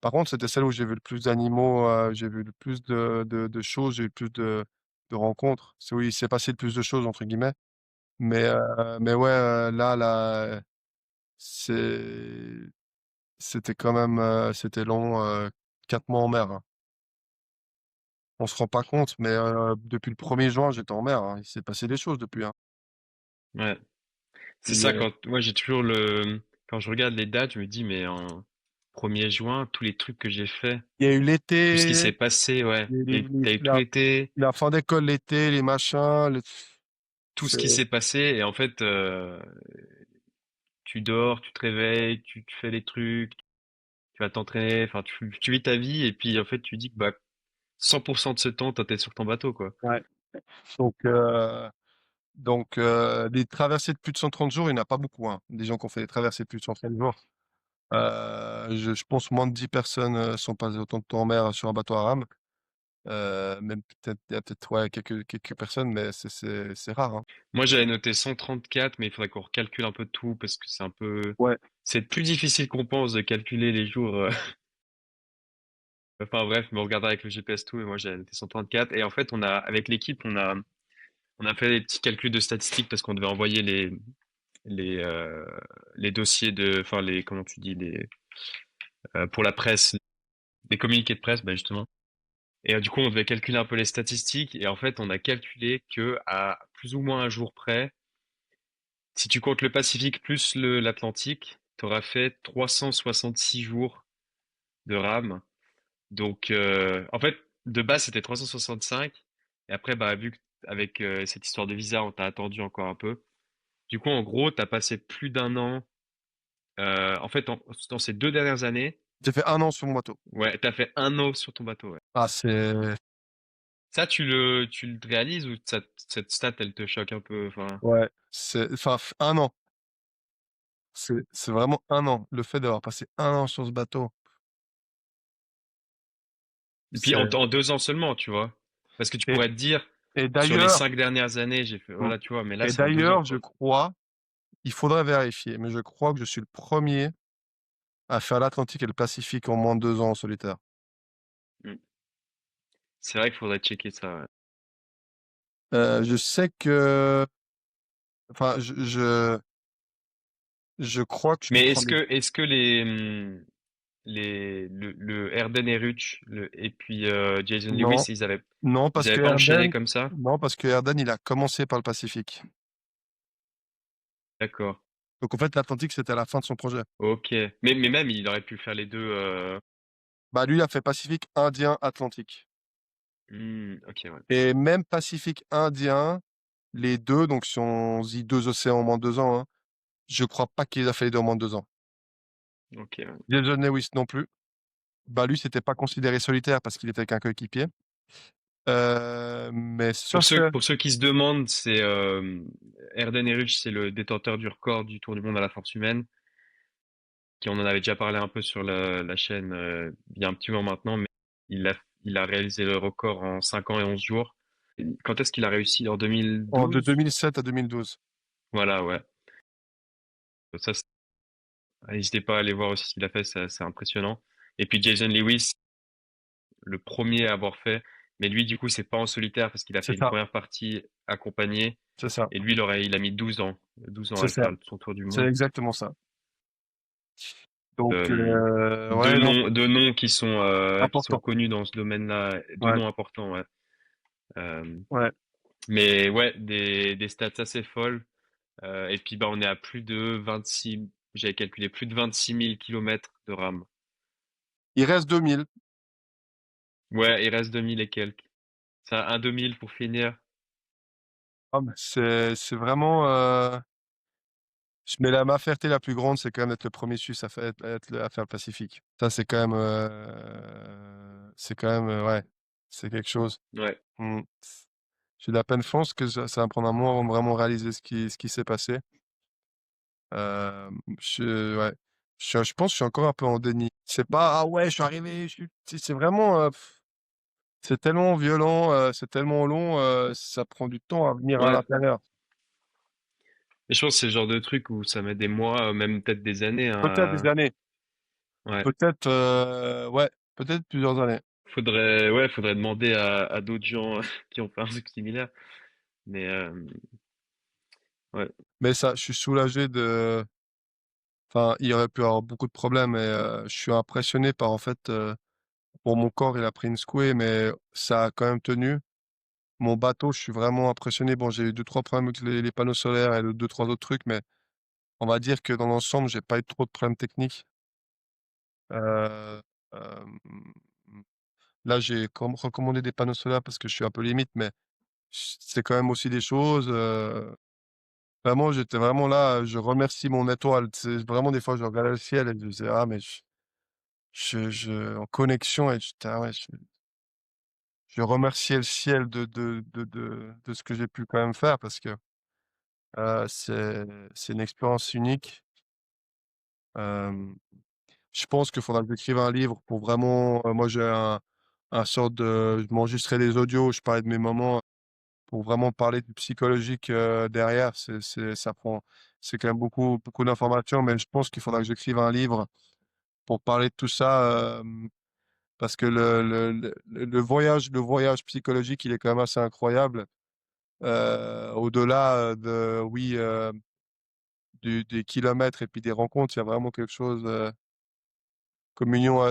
par contre, c'était celle où j'ai vu le plus d'animaux, j'ai vu le plus de choses, j'ai eu le plus de rencontres. C'est où il s'est passé «le plus de choses» entre guillemets. Mais ouais, c'est c'était quand même, c'était long, 4 mois en mer, hein. On se rend pas compte, mais depuis le 1er juin, j'étais en mer, hein. Il s'est passé des choses depuis, hein. Ouais. C'est Il y ça, a quand moi j'ai toujours le quand je regarde les dates, je me dis mais en 1er juin, tous les trucs que j'ai fait, il y a eu tout ce qui l'été, s'est passé, ouais. il y a eu T'as eu tout l'été, la fin d'école l'été, les machins, tout ce c'est qui s'est passé et en fait tu dors, tu te réveilles, tu fais les trucs, tu vas t'entraîner, enfin tu vis ta vie et puis en fait tu dis que bah 100% de ce temps toi t'es sur ton bateau quoi. ouais. Donc des traversées de plus de 130 jours, il y en a pas beaucoup, hein. Des gens qui ont fait des traversées de plus de 130 jours. Je pense moins de 10 personnes, sont passées autant de temps en mer sur un bateau à rame. Même peut-être il y a peut-être, ouais, quelques personnes, mais c'est rare, hein. Moi, j'avais noté 134, mais il faudrait qu'on recalcule un peu tout parce que Ouais. c'est plus difficile qu'on pense de calculer les jours. Enfin bref, mais on regardera avec le GPS tout, et moi j'avais noté 134. Et en fait, avec l'équipe, on a fait des petits calculs de statistiques parce qu'on devait envoyer les, euh, les dossiers enfin comment tu dis, pour la presse, des communiqués de presse, bah justement. Et du coup, on devait calculer un peu les statistiques, et en fait, on a calculé que à plus ou moins un jour près, si tu comptes le Pacifique plus l'Atlantique, tu auras fait 366 jours de rame. Donc, en fait, de base, c'était 365. Et après, bah, vu qu'avec cette histoire de visa, on t'a attendu encore un peu. Du coup, en gros, t'as passé plus d'un an. En fait, dans ces 2 dernières années, J'ai fait 1 an sur mon bateau. ouais, t'as fait un an sur ton bateau. Ouais. Ah, c'est Ça, tu le réalises ou cette stat, elle te choque un peu, enfin. ouais, c'est enfin, 1 an. C'est vraiment 1 an. Le fait d'avoir passé 1 an sur ce bateau, Et puis c'est en 2 ans seulement, tu vois. Parce que tu et pourrais te dire, et sur les d'ailleurs 5 dernières années, j'ai fait, mmh voilà, tu vois, mais là, et c'est en 2 ans, d'ailleurs, je quoi. crois, il faudrait vérifier, mais je crois que je suis le premier à faire l'Atlantique et le Pacifique en moins de 2 ans en solitaire. Mm. C'est vrai qu'il faudrait checker ça. Ouais. Je sais que enfin, je crois que je peux Mais prendre des est-ce que le Erden et Rutsch, et puis Jason Lewis, non, non ils parce avaient que pas enchaîné Erden comme ça? non parce que Erden, il a commencé par le Pacifique. D'accord. Donc en fait, l'Atlantique, c'était à la fin de son projet. Ok. Mais même, il aurait pu faire les deux. Bah, lui, il a fait Pacifique, Indien, Atlantique Ok, ouais. et même Pacifique, Indien, les 2, donc si on se dit 2 océans en moins de 2 ans, hein, je crois pas qu'il a fait les 2 en moins de 2 ans. Ok, ouais. Jason Lewis non plus. Bah, lui, c'était pas considéré solitaire parce qu'il était avec un coéquipier. Mais c'est sûr que Pour ceux qui se demandent, c'est Erden et Rutsch, c'est le détenteur du record du Tour du monde à la force humaine, qui on en avait déjà parlé un peu sur la chaîne il y a un petit moment maintenant, mais il a réalisé le record en 5 ans et 11 jours. Quand est-ce qu'il a réussi? En de 2012? 2007 à 2012. Voilà, ouais. Ça, n'hésitez pas à aller voir aussi ce qu'il a fait, c'est impressionnant. Et puis Jason Lewis, le premier à avoir fait, mais lui, du coup, c'est pas en solitaire parce qu'il a fait C'est une ça, première partie accompagnée, c'est ça, et lui, il a mis 12 ans c'est à ça. faire son tour du C'est monde. exactement ça. Donc Euh, ouais, non, deux noms qui sont important. connus dans ce domaine-là, deux Ouais, noms importants, ouais. Euh, ouais. mais ouais, des stats assez folles. Et puis, bah, on est à j'avais calculé plus de 26 000 kilomètres de rame. Il reste 2000. Ouais, il reste 2000 et quelques. C'est un 2000 pour finir. Ah, mais c'est vraiment, mais ma fierté la plus grande, c'est quand même d'être le premier Suisse à faire le Pacifique. Ça, c'est quand même, ouais, c'est quelque chose. Ouais. Mmh. J'ai de la peine, je pense que ça va me prendre un moment avant de vraiment réaliser ce qui s'est passé. Ouais, je pense que je suis encore un peu en déni. C'est pas: «Ah ouais, je suis arrivé, je suis» c'est vraiment, c'est tellement violent, c'est tellement long, ça prend du temps à venir à Ouais. l'intérieur. Et je pense que c'est le genre de truc où ça met des mois, même peut-être des années, Peut-être des hein. années, Ouais. peut-être, ouais, peut-être plusieurs années. Faudrait demander à d'autres gens qui ont fait un truc similaire. Mais ouais. Mais ça, je suis soulagé de enfin, il y aurait pu avoir beaucoup de problèmes mais je suis impressionné par en fait, bon mon corps il a pris une secouée mais ça a quand même tenu. Mon bateau, je suis vraiment impressionné. Bon, j'ai eu 2-3 problèmes avec les panneaux solaires et 2-3 autres trucs, mais on va dire que dans l'ensemble, j'ai pas eu trop de problèmes techniques. Heu, hem, là, j'ai recommandé des panneaux solaires parce que je suis un peu limite, mais c'est quand même aussi des choses, vraiment, j'étais vraiment là, je remercie mon étoile. C'est vraiment des fois, je regardais le ciel et je disais: «Ah mais je en connexion» et j'étais: «Ah ouais, je remerciais le ciel de ce que j'ai pu quand même faire parce que, c'est une expérience unique. Hem, je pense qu'il faudra que j'écrive un livre pour vraiment, moi j'ai un sorte de je m'enregistrais des audios, je parlais de mes moments pour vraiment parler du psychologique, derrière. C'est quand même beaucoup d'informations, mais je pense qu'il faudra que j'écrive un livre pour parler de tout ça, parce que le voyage psychologique, il est quand même assez incroyable. Au-delà, de oui, des kilomètres et puis des rencontres, il y a vraiment quelque chose, communion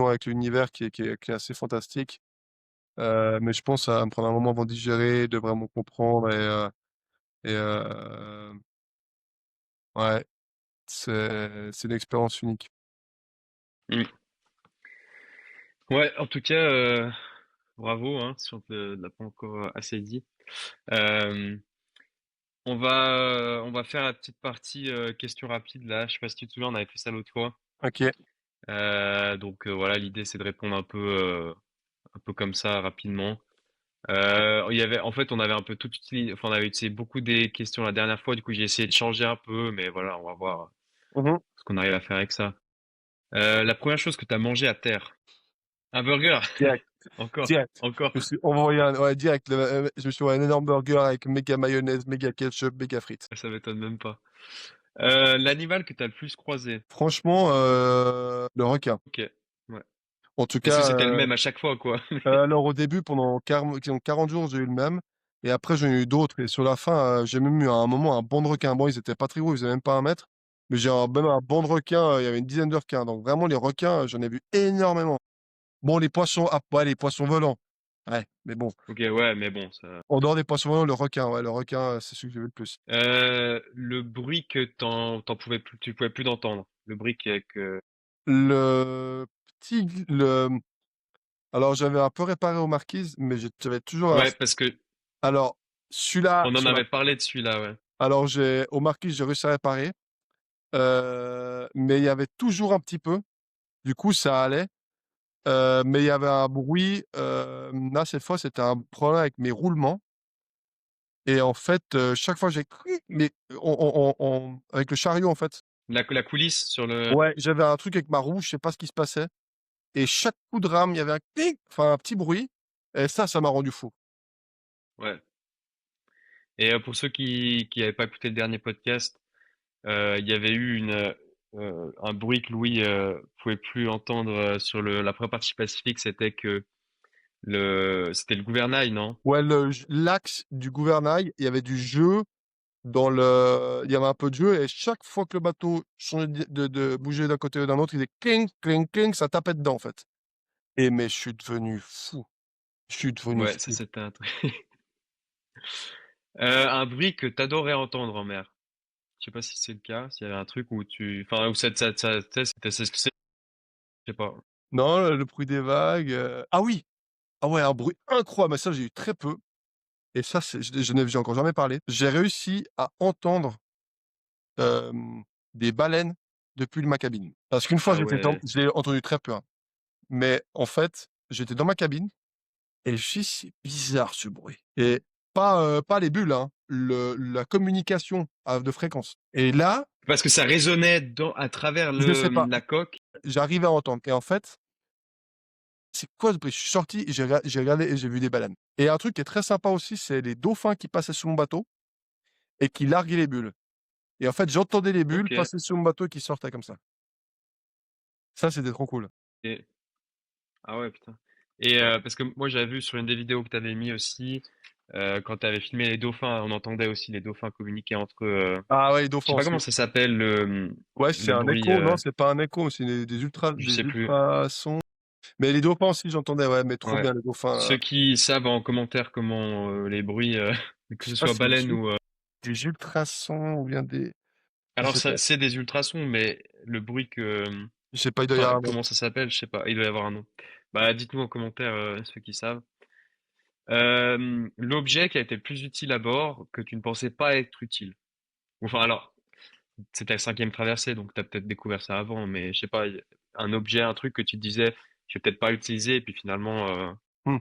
avec l'univers qui est assez fantastique. Mais je pense ça va me prendre un moment avant de digérer, de vraiment comprendre et ouais, c'est une expérience unique. Mm. Ouais, en tout cas, bravo, hein, si on te l'a pas encore assez dit. Euh, on va faire la petite partie questions rapides là. Je sais pas si tu te souviens, on avait fait ça l'autre fois. OK. Donc voilà, l'idée c'est de répondre un peu comme ça rapidement. Il y avait, en fait, on avait un peu tout utilisé, enfin, on avait utilisé beaucoup des questions la dernière fois. Du coup, j'ai essayé de changer un peu, mais voilà, on va voir Mmh. ce qu'on arrive à faire avec ça. La première chose que tu as mangé à terre, un burger. Direct, Encore, direct. encore. Je me suis envoyé direct, je me suis envoyé un énorme burger avec méga mayonnaise, méga ketchup, méga frites. Ça m'étonne même pas. L'animal que tu as le plus croisé. Franchement, le requin. Ok. Ouais. En tout Est-ce que cas, c'était le même à chaque fois, quoi? alors au début, pendant 40 jours, j'ai eu le même et après j'en ai eu d'autres et sur la fin, j'ai même eu à un moment un banc de requins. Bon, ils étaient pas très gros, ils faisaient même pas 1 mètre, mais j'ai même un banc de requins, il y avait une dizaine de requins. Donc vraiment les requins, j'en ai vu énormément. Bon, les poissons, ah ouais, les poissons volants. Ouais, mais bon, Ok, ouais, mais bon, ça. en dehors des poissons volants, le requin, ouais, le requin, c'est celui que j'ai vu le plus. Le bruit que t'en pouvais plus, tu pouvais plus d'entendre. Le bruit que. Le le alors j'avais un peu réparé aux marquises, mais j'avais toujours un Ouais, parce que alors celui-là on en sur la avait parlé de celui-là, ouais. alors j'ai aux marquises, j'ai réussi à réparer, mais il y avait toujours un petit peu, du coup ça allait, mais il y avait un bruit, là cette fois c'était un problème avec mes roulements et en fait, chaque fois j'ai mais on avec le chariot en fait. La coulisse sur le. Ouais, j'avais un truc avec ma roue, je sais pas ce qui se passait. Et chaque coup de rame, il y avait un «cling», enfin un petit bruit et ça m'a rendu fou. Ouais. Et pour ceux qui avaient pas écouté le dernier podcast, il y avait eu un bruit que Louis pouvait plus entendre sur la première partie Pacifique, c'était que c'était le gouvernail, non? Ouais, l'axe du gouvernail, il y avait du jeu il y avait un peu de jeu et chaque fois que le bateau changeait de bouger d'un côté ou d'un autre, il faisait «cling, cling, cling», ça tapait dedans, en fait. Mais je suis devenu fou, je suis devenu Ouais, ça fou. c'était un truc. Un bruit que t'adorais entendre en mer. Je sais pas si c'est le cas, s'il y avait un truc où enfin, où tu sais, je sais pas. Non, le bruit des vagues, ah oui! Ah ouais, un bruit incroyable, mais ça, j'ai eu très peu et ça, j'ai encore jamais parlé. J'ai réussi à entendre, hem, des baleines depuis ma cabine. Parce qu'une fois, Ah ouais, je l'ai entendu très peu, hein. Mais en fait, j'étais dans ma cabine et je me suis dit: «C'est bizarre ce bruit» et pas les bulles, hein, la communication de fréquence et là, parce que ça résonnait à travers je sais pas, la coque. j'arrivais à entendre et en fait, c'est quoi ce bruit? Je suis sorti, j'ai regardé et j'ai vu des baleines et un truc qui est très sympa aussi, c'est les dauphins qui passaient sous mon bateau et qui larguaient les bulles et en fait, j'entendais les bulles Ok. passer sous mon bateau et qui sortaient comme ça. Ça, c'était trop cool. Et, ah ouais, putain. Et parce que moi j'avais vu sur une des vidéos que t'avais mis aussi, quand t'avais filmé les dauphins, on entendait aussi les dauphins communiquer entre eux. Ah ouais, les Je sais dauphins pas aussi. comment ça s'appelle Ouais, c'est le un bruit. écho. Non, c'est pas un écho, c'est Je des sais plus. ultrasons. Mais les dauphins aussi, j'entendais, ouais, mais trop Ouais. bien les dauphins, Ceux qui savent en commentaire comment les bruits, que je ce sais pas soit si c'est baleine ou. des ultrasons ou bien des je Alors sais pas. ça, c'est des ultrasons, mais le bruit que. Je sais pas, il doit y Enfin, avoir un nom. comment ça s'appelle? Je sais pas. Il doit y avoir un nom. Bah, dites-nous en commentaire ceux qui savent. L'objet qui a été le plus utile à bord que tu ne pensais pas être utile. Enfin alors, c'était la cinquième traversée, donc tu as peut-être découvert ça avant, mais je sais pas, un objet, un truc que tu te disais, je vais peut-être pas l'utiliser, et puis finalement, Mmh.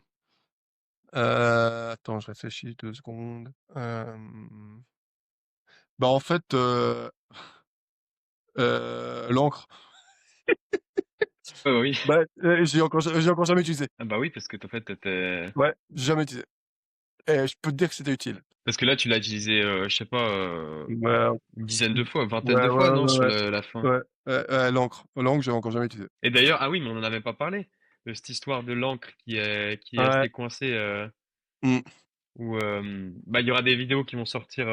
Attends, je réfléchis 2 secondes. Bah, en fait, l'encre. Oui. Bah, j'ai encore jamais utilisé. Ah bah oui, parce que en fait, Ouais, j'ai jamais utilisé et je peux te dire que c'était utile. parce que là, tu l'as utilisé, je sais pas, Ouais, une dizaine de fois, vingtaine ouais, de fois, ouais, non, ouais, sur ouais, la fin. ouais, l'encre, j'ai encore jamais utilisé. Et d'ailleurs, ah oui, mais on en avait pas parlé de cette histoire de l'encre qui est Ouais, restée coincée. mmh. Où bah, il y aura des vidéos qui vont sortir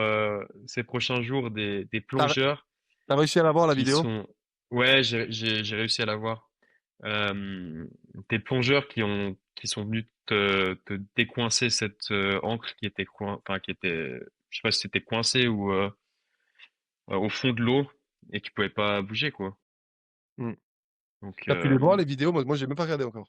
ces prochains jours des Tu as plongeurs réussi à la voir la qui vidéo? sont. Ouais, j'ai réussi à la voir. Euh, des plongeurs qui sont venus te décoincer cette encre qui était enfin qui était, je sais pas si c'était coincé ou au fond de l'eau et qui pouvait pas bouger quoi. Mmh. Donc Tu as pu les voir les vidéos? Moi j'ai même pas regardé encore.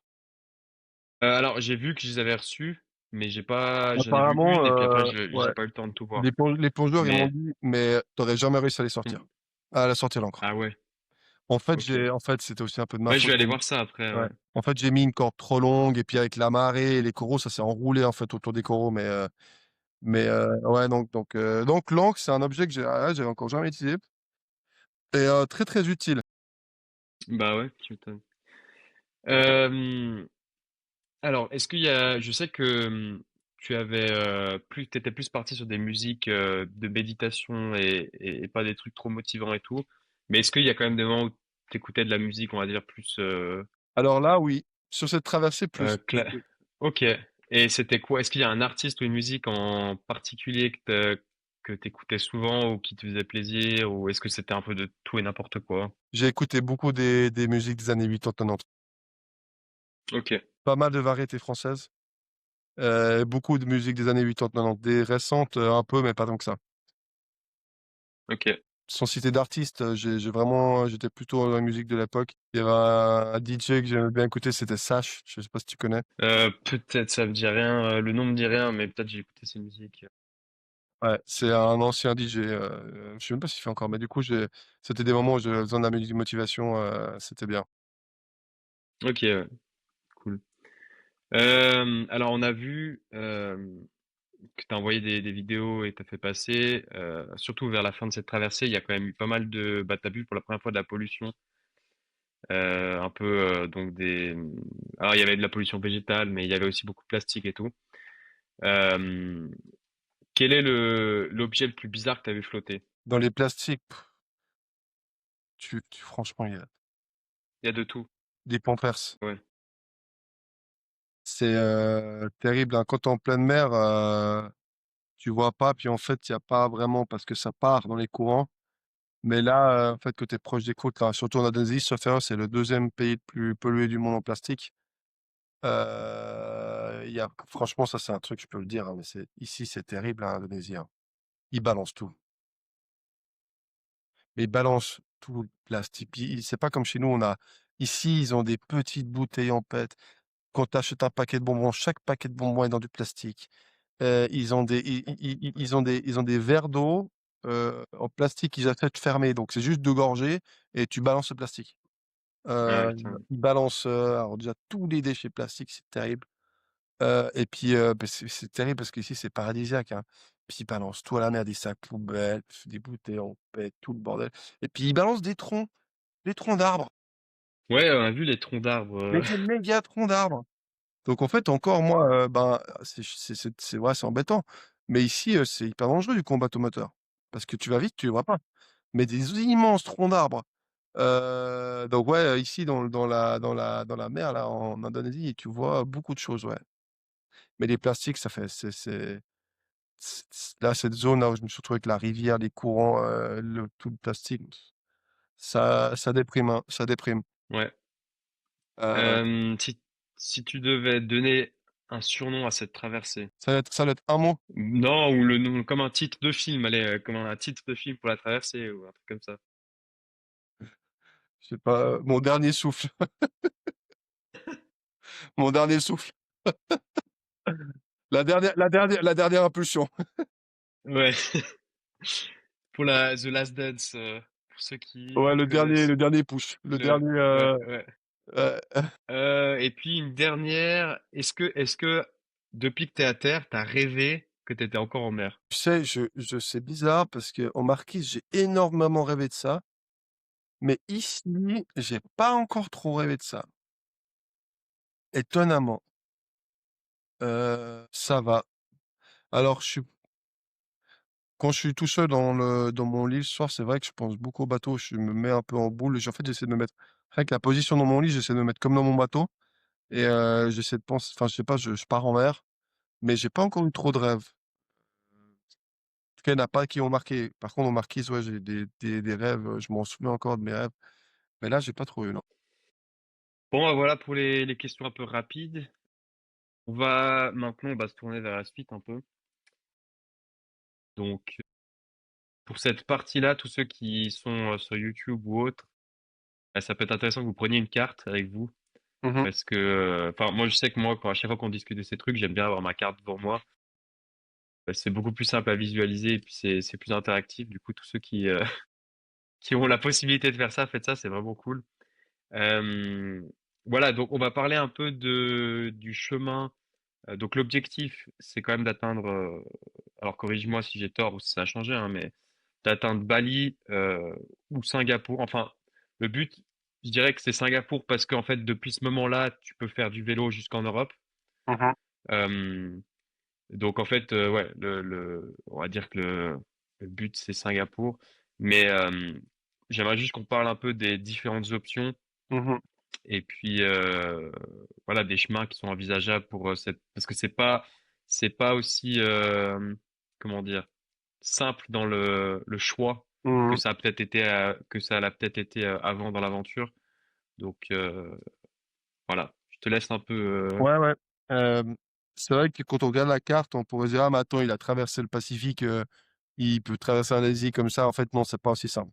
alors j'ai vu que je les avais reçus, mais j'ai pas, j'en ai vu Apparemment, une et puis après ouais, j'ai pas eu le temps de tout voir. les plongeurs, ils m'ont Mais dit: «Mais tu aurais jamais réussi à les sortir, à la sortir l'encre». ah ouais, ok. En fait, c'était aussi un peu de ma Ouais, je faute. vais aller voir ça après, Ouais. ouais. En fait, j'ai mis une corde trop longue et puis avec la marée et les coraux, ça s'est enroulé, en fait, autour des coraux, ouais, donc l'encre, c'est un objet que j'ai encore jamais utilisé et très, très utile. Bah ouais, tu m'étonnes. Euh, alors, est-ce qu'il y a, je sais que tu avais t'étais plus parti sur des musiques de méditation et pas des trucs trop motivants et tout. Mais est-ce qu'il y a quand même des moments où tu écoutais de la musique, on va dire plus Alors là, oui, sur cette traversée, plus. Oui. Ok. Et c'était quoi? Est-ce qu'il y a un artiste ou une musique en particulier que t'écoutais souvent ou qui te faisait plaisir ou est-ce que c'était un peu de tout et n'importe quoi? J'ai écouté beaucoup des musiques des années 80-90. Ok, Pas mal de variétés françaises, beaucoup de musique des années 80-90. Des récentes, un peu, mais pas tant que ça. ok. Sans citer d'artistes, j'ai vraiment j'étais plutôt dans la musique de l'époque. Il y avait un DJ que j'aimais bien écouter, c'était Sash, je sais pas si tu connais? Peut-être ça me dit rien, le nom me dit rien, mais peut-être j'ai écouté ces musiques. Ouais, c'est un ancien DJ, je sais même pas s'il fait encore, mais du coup, c'était des moments où j'avais besoin de la musique de motivation, c'était bien. Ok, ouais, cool. Alors on a vu que tu as envoyé des vidéos et t'as fait passer, surtout vers la fin de cette traversée, il y a quand même eu pas mal de, bah t'as vu pour la première fois de la pollution, un peu donc alors il y avait de la pollution végétale, mais il y avait aussi beaucoup de plastique et tout. Euh, Quel est l'objet le plus bizarre que tu as vu flotter? Dans les plastiques, franchement, il y a Il y a de tout. des Pampers. Ouais. C'est, terrible, hein. Quand tu es en pleine mer, tu vois pas, puis en fait, il y a pas vraiment parce que ça part dans les courants. Mais là, en fait, que tu es proche des côtes, là, surtout en Indonésie, sauf erreur, c'est le deuxième pays le plus pollué du monde en plastique. Il y a franchement, ça, c'est un truc, je peux le dire, hein, mais c'est terrible, en Indonésie, hein. Ils balancent tout. Mais ils balancent tout le plastique. Puis c'est pas comme chez nous, ici, ils ont des petites bouteilles en PET. Quand tu achètes un paquet de bonbons, chaque paquet de bonbons est dans du plastique. Ils ont des ils ont des verres d'eau, en plastique qu'ils achètent fermés, donc c'est juste 2 gorgées et tu balances le plastique. Ah, Heu, putain. Ils balancent, alors déjà tous les déchets plastiques, c'est terrible. Et puis, bah, c'est terrible parce qu'ici c'est paradisiaque, hein. Puis ils balancent tout à la mer, des sacs poubelles, des bouteilles en PET, tout le bordel. Et puis ils balancent des troncs d'arbres, Ouais, on a vu les troncs d'arbres. mais des méga troncs d'arbres. Donc en fait encore moi, ben, c'est ouais, c'est embêtant. Mais ici, c'est hyper dangereux du coup en bateau moteur. Parce que tu vas vite, tu les vois pas. Mais des immenses troncs d'arbres. Donc ouais, ici dans la mer là, en Indonésie, tu vois beaucoup de choses, ouais. Mais les plastiques, ça fait là, cette zone là où je me suis retrouvé avec la rivière, les courants, tout le plastique, ça déprime, hein, ça déprime. Ouais. Heu, Si tu devais donner un surnom à cette traversée, ça va être un mot, non, ou le nom, comme un titre de film, allez, comme un titre de film pour la traversée ou un truc comme ça. je sais pas, mon dernier souffle, mon dernier souffle, la dernière impulsion. Ouais, pour la The Last Dance, pour ceux Ouais, qui connaissent. le dernier push, le dernier, Ouais, ouais. heu, Et puis une dernière, est-ce que depuis que t'es à terre, t'as rêvé que t'étais encore en mer. Tu sais, je c'est bizarre parce qu'en Marquise, j'ai énormément rêvé de ça, mais ici, j'ai pas encore trop rêvé de ça. Étonnamment, ça va. Alors je suis quand je suis tout seul dans mon lit le soir, c'est vrai que je pense beaucoup au bateau. Je me mets un peu en boule et en fait, j'essaie de me mettre rien que la position dans mon lit, j'essaie de me mettre comme dans mon bateau et j'essaie de penser enfin, je sais pas, je pars en mer, mais j'ai pas encore eu trop de rêves. En tout cas, il y en a pas qui ont marqué. Par contre, en Marquise, ouais, j'ai des rêves, je m'en souviens encore de mes rêves, mais là, j'ai pas trop eu, non. Bon, bah, voilà pour les questions un peu rapides. On va se tourner vers la suite un peu. Donc, pour cette partie-là, tous ceux qui sont sur YouTube ou autre, ça peut être intéressant que vous preniez une carte avec vous. Mmh. Parce que, enfin, moi, je sais que moi, à chaque fois qu'on discute de ces trucs, j'aime bien avoir ma carte devant moi. C'est beaucoup plus simple à visualiser et puis c'est plus interactif. Du coup, tous ceux qui ont la possibilité de faire ça, faites ça, c'est vraiment cool. Euh, voilà, donc on va parler un peu du chemin. Donc l'objectif, c'est quand même d'atteindre, alors corrige-moi si j'ai tort ou si ça a changé, hein, mais d'atteindre Bali ou Singapour. Enfin, le but, je dirais que c'est Singapour parce qu'en fait, depuis ce moment-là, tu peux faire du vélo jusqu'en Europe. Mmh. Euh, donc en fait, ouais, on va dire que le but c'est Singapour, mais j'aimerais juste qu'on parle un peu des différentes options Mmh. et puis voilà des chemins qui sont envisageables pour cette parce que c'est pas aussi comment dire simple dans le choix que Mmh. ça a peut-être été que ça l'a peut-être été avant dans l'aventure. Donc voilà, je te laisse un peu. Ouais, ouais. C'est vrai que quand on regarde la carte, on pourrait se dire: «Ah mais attends, il a traversé le Pacifique, il peut traverser l'Asie comme ça». En fait, non, c'est pas aussi simple.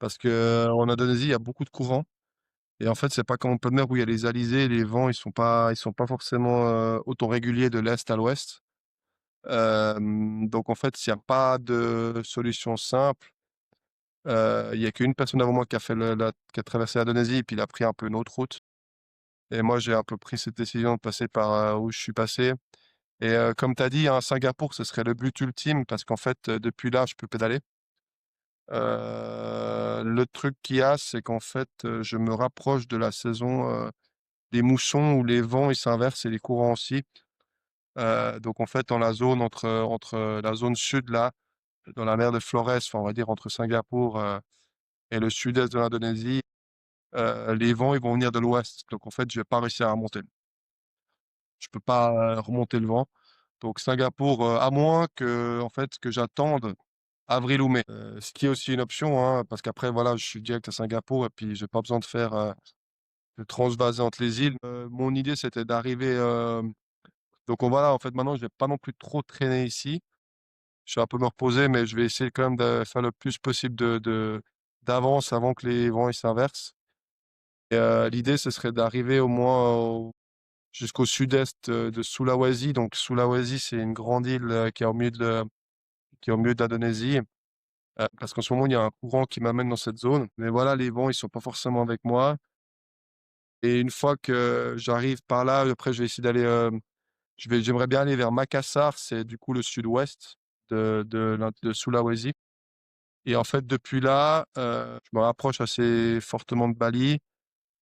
Parce que, en Indonésie, il y a beaucoup de courants et en fait, c'est pas comme en pleine mer où il y a les alizés, les vents, ils sont pas forcément, autant réguliers de l'est à l'ouest. Donc en fait, il y a pas de solution simple. Il y a qu'une personne avant moi qui a fait qui a traversé l'Indonésie et puis il a pris un peu une autre route et moi, j'ai un peu pris cette décision de passer par, où je suis passé et comme tu as dit, hein, Singapour, ce serait le but ultime parce qu'en fait, depuis là, je peux pédaler. Le truc qu'il y a, c'est qu'en fait, je me rapproche de la saison, des moussons où les vents, ils s'inversent et les courants aussi. Donc en fait, dans la zone entre la zone sud là, dans la mer de Flores, enfin, on va dire entre Singapour, et le sud-est de l'Indonésie, les vents, ils vont venir de l'ouest. Donc en fait, je vais pas réussir à remonter. Je peux pas, remonter le vent. Donc Singapour, à moins que en fait, que j'attende avril ou mai. Ce qui est aussi une option, hein, parce qu'après voilà, je suis direct à Singapour et puis j'ai pas besoin de faire, de transvaser entre les îles. Mon idée, c'était d'arriver, donc on voilà, en fait, maintenant, je vais pas non plus trop traîner ici. Je vais un peu me reposer, mais je vais essayer quand même de faire le plus possible d'avance avant que les vents, ils s'inversent et l'idée, ce serait d'arriver au moins jusqu'au sud-est, de Sulawesi. Donc Sulawesi, c'est une grande île, qui est au milieu de l'Indonésie, parce qu'en ce moment, il y a un courant qui m'amène dans cette zone. Mais voilà, les vents, ils sont pas forcément avec moi et une fois que j'arrive par là, après je vais essayer d'aller, j'aimerais bien aller vers Makassar, c'est du coup le sud-ouest de Sulawesi et en fait, depuis là, je me rapproche assez fortement de Bali.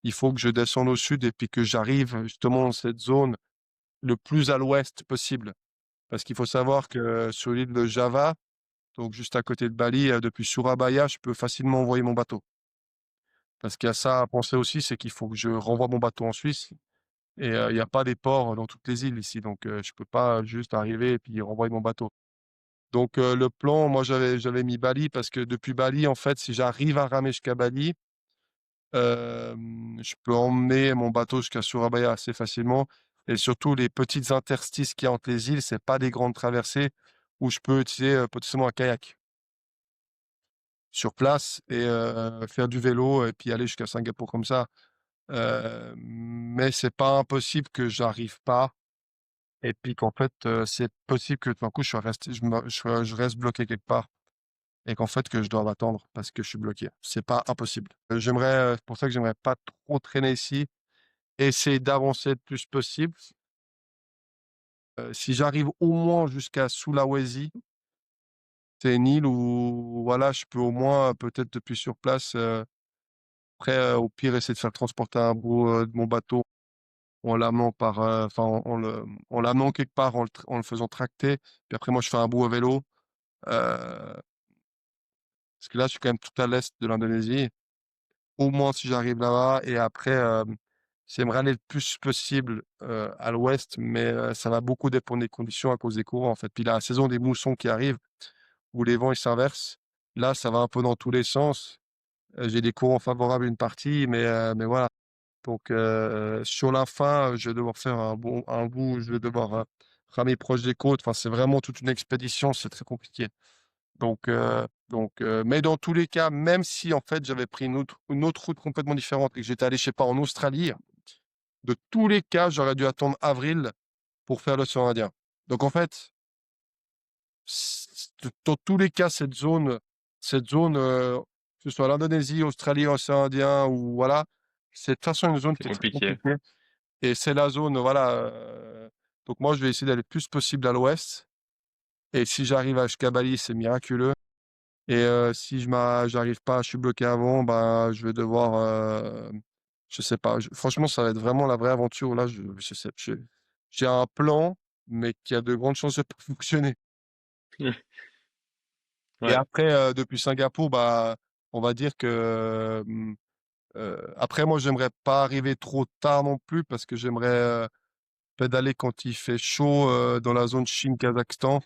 Il faut que je descende au sud et puis que j'arrive justement dans cette zone le plus à l'ouest possible. Parce qu'il faut savoir que sur l'île de Java, donc juste à côté de Bali, depuis Surabaya, je peux facilement envoyer mon bateau. Parce qu'il y a ça à penser aussi, c'est qu'il faut que je renvoie mon bateau en Suisse et il y a pas des ports dans toutes les îles ici, donc je peux pas juste arriver et puis renvoyer mon bateau. Donc le plan, moi j'avais mis Bali parce que depuis Bali, en fait, si j'arrive à ramer jusqu'à Bali, je peux emmener mon bateau jusqu'à Surabaya assez facilement et surtout les petites interstices qu'il y a entre les îles, c'est pas des grandes traversées où je peux utiliser, potentiellement un kayak sur place et faire du vélo et puis aller jusqu'à Singapour comme ça. Mais c'est pas impossible que j'arrive pas et puis qu'en fait, c'est possible que tout d'un coup je sois resté je reste bloqué quelque part et qu'en fait que je doive attendre parce que je suis bloqué. C'est pas impossible. C'est pour ça que j'aimerais pas trop traîner ici. Essayer d'avancer le plus possible Si j'arrive au moins jusqu'à Sulawesi, c'est une île où voilà, je peux au moins, peut-être depuis sur place, après, au pire, essayer de faire transporter un bout, de mon bateau en l'amenant par, enfin en l'amenant quelque part, en le faisant tracter. Puis après moi je fais un bout à vélo, parce que là je suis quand même tout à l'est de l'Indonésie. Au moins si j'arrive là-bas et après, j'aimerais aller le plus possible, à l'ouest, mais, ça va beaucoup dépendre des conditions à cause des courants en fait. Puis la saison des moussons qui arrive, où les vents ils s'inversent, là ça va un peu dans tous les sens. J'ai des courants favorables une partie, mais voilà. Donc, sur la fin, je vais devoir faire un bout, je vais devoir, ramer proche des côtes. Enfin, c'est vraiment toute une expédition, c'est très compliqué. Mais dans tous les cas, même si en fait j'avais pris une autre route complètement différente et que j'étais allé, je sais pas, en Australie, de tous les cas, j'aurais dû attendre avril pour faire l'océan Indien. Donc en fait, dans tous les cas, cette zone, que ce soit l'Indonésie, Australie, océan Indien ou voilà, c'est de toute façon une zone C'est qui est très compliqué. compliquée. Et c'est la zone, voilà, donc moi, je vais essayer d'aller le plus possible à l'ouest et si j'arrive à jusqu'à Bali, c'est miraculeux et si j'arrive pas, je suis bloqué avant, bah, je vais devoir, je sais pas, franchement, ça va être vraiment la vraie aventure là, je sais j'ai un plan, mais qui a de grandes chances de pas fonctionner et Ouais, après, depuis Singapour, bah, on va dire que, après moi, j'aimerais pas arriver trop tard non plus parce que j'aimerais, pédaler quand il fait chaud, dans la zone Chine-Kazakhstan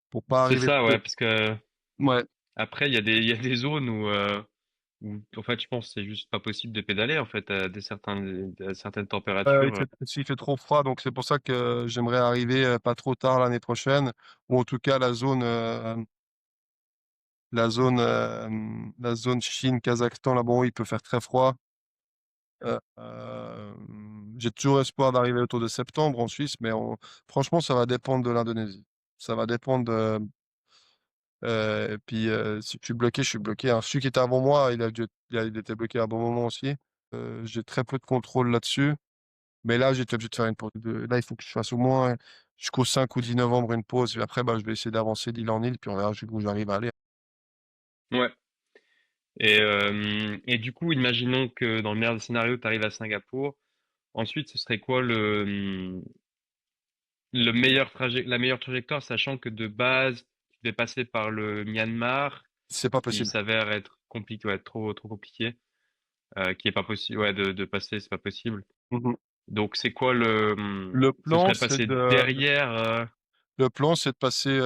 pour pas c'est arriver ça, trop. ouais, parce que Ouais, après il y a des zones où en fait je pense que c'est juste pas possible de pédaler en fait à certaines températures. s'il fait trop froid, donc c'est pour ça que j'aimerais arriver, pas trop tard l'année prochaine ou en tout cas la zone Chine-Kazakhstan, là, bon, il peut faire très froid. J'ai toujours espoir d'arriver autour de septembre en Suisse, mais franchement, ça va dépendre de l'Indonésie. Ça va dépendre de. Et puis, si je suis bloqué, je suis bloqué, hein. Celui qui était avant moi, il était bloqué à un bon moment aussi. J'ai très peu de contrôle là-dessus. Mais là, j'étais obligé de faire une pause. Là, il faut que je fasse au moins jusqu'au 5 ou 10 novembre une pause. Et après, bah, je vais essayer d'avancer d'île en île, puis on verra jusqu'où j'arrive à aller. Ouais. Et du coup, imaginons que dans le meilleur des scénarios, tu arrives à Singapour. Ensuite, ce serait quoi le meilleur trajet, la meilleure trajectoire, sachant que de base, tu devais passer par le Myanmar, C'est pas qui possible. s'avère être compliqué, ouais, trop compliqué, qui est pas possible, ouais, de passer, c'est pas possible. Mhm. Donc, c'est quoi Le ce plan, serait c'est passé de, derrière, le plan, c'est de passer,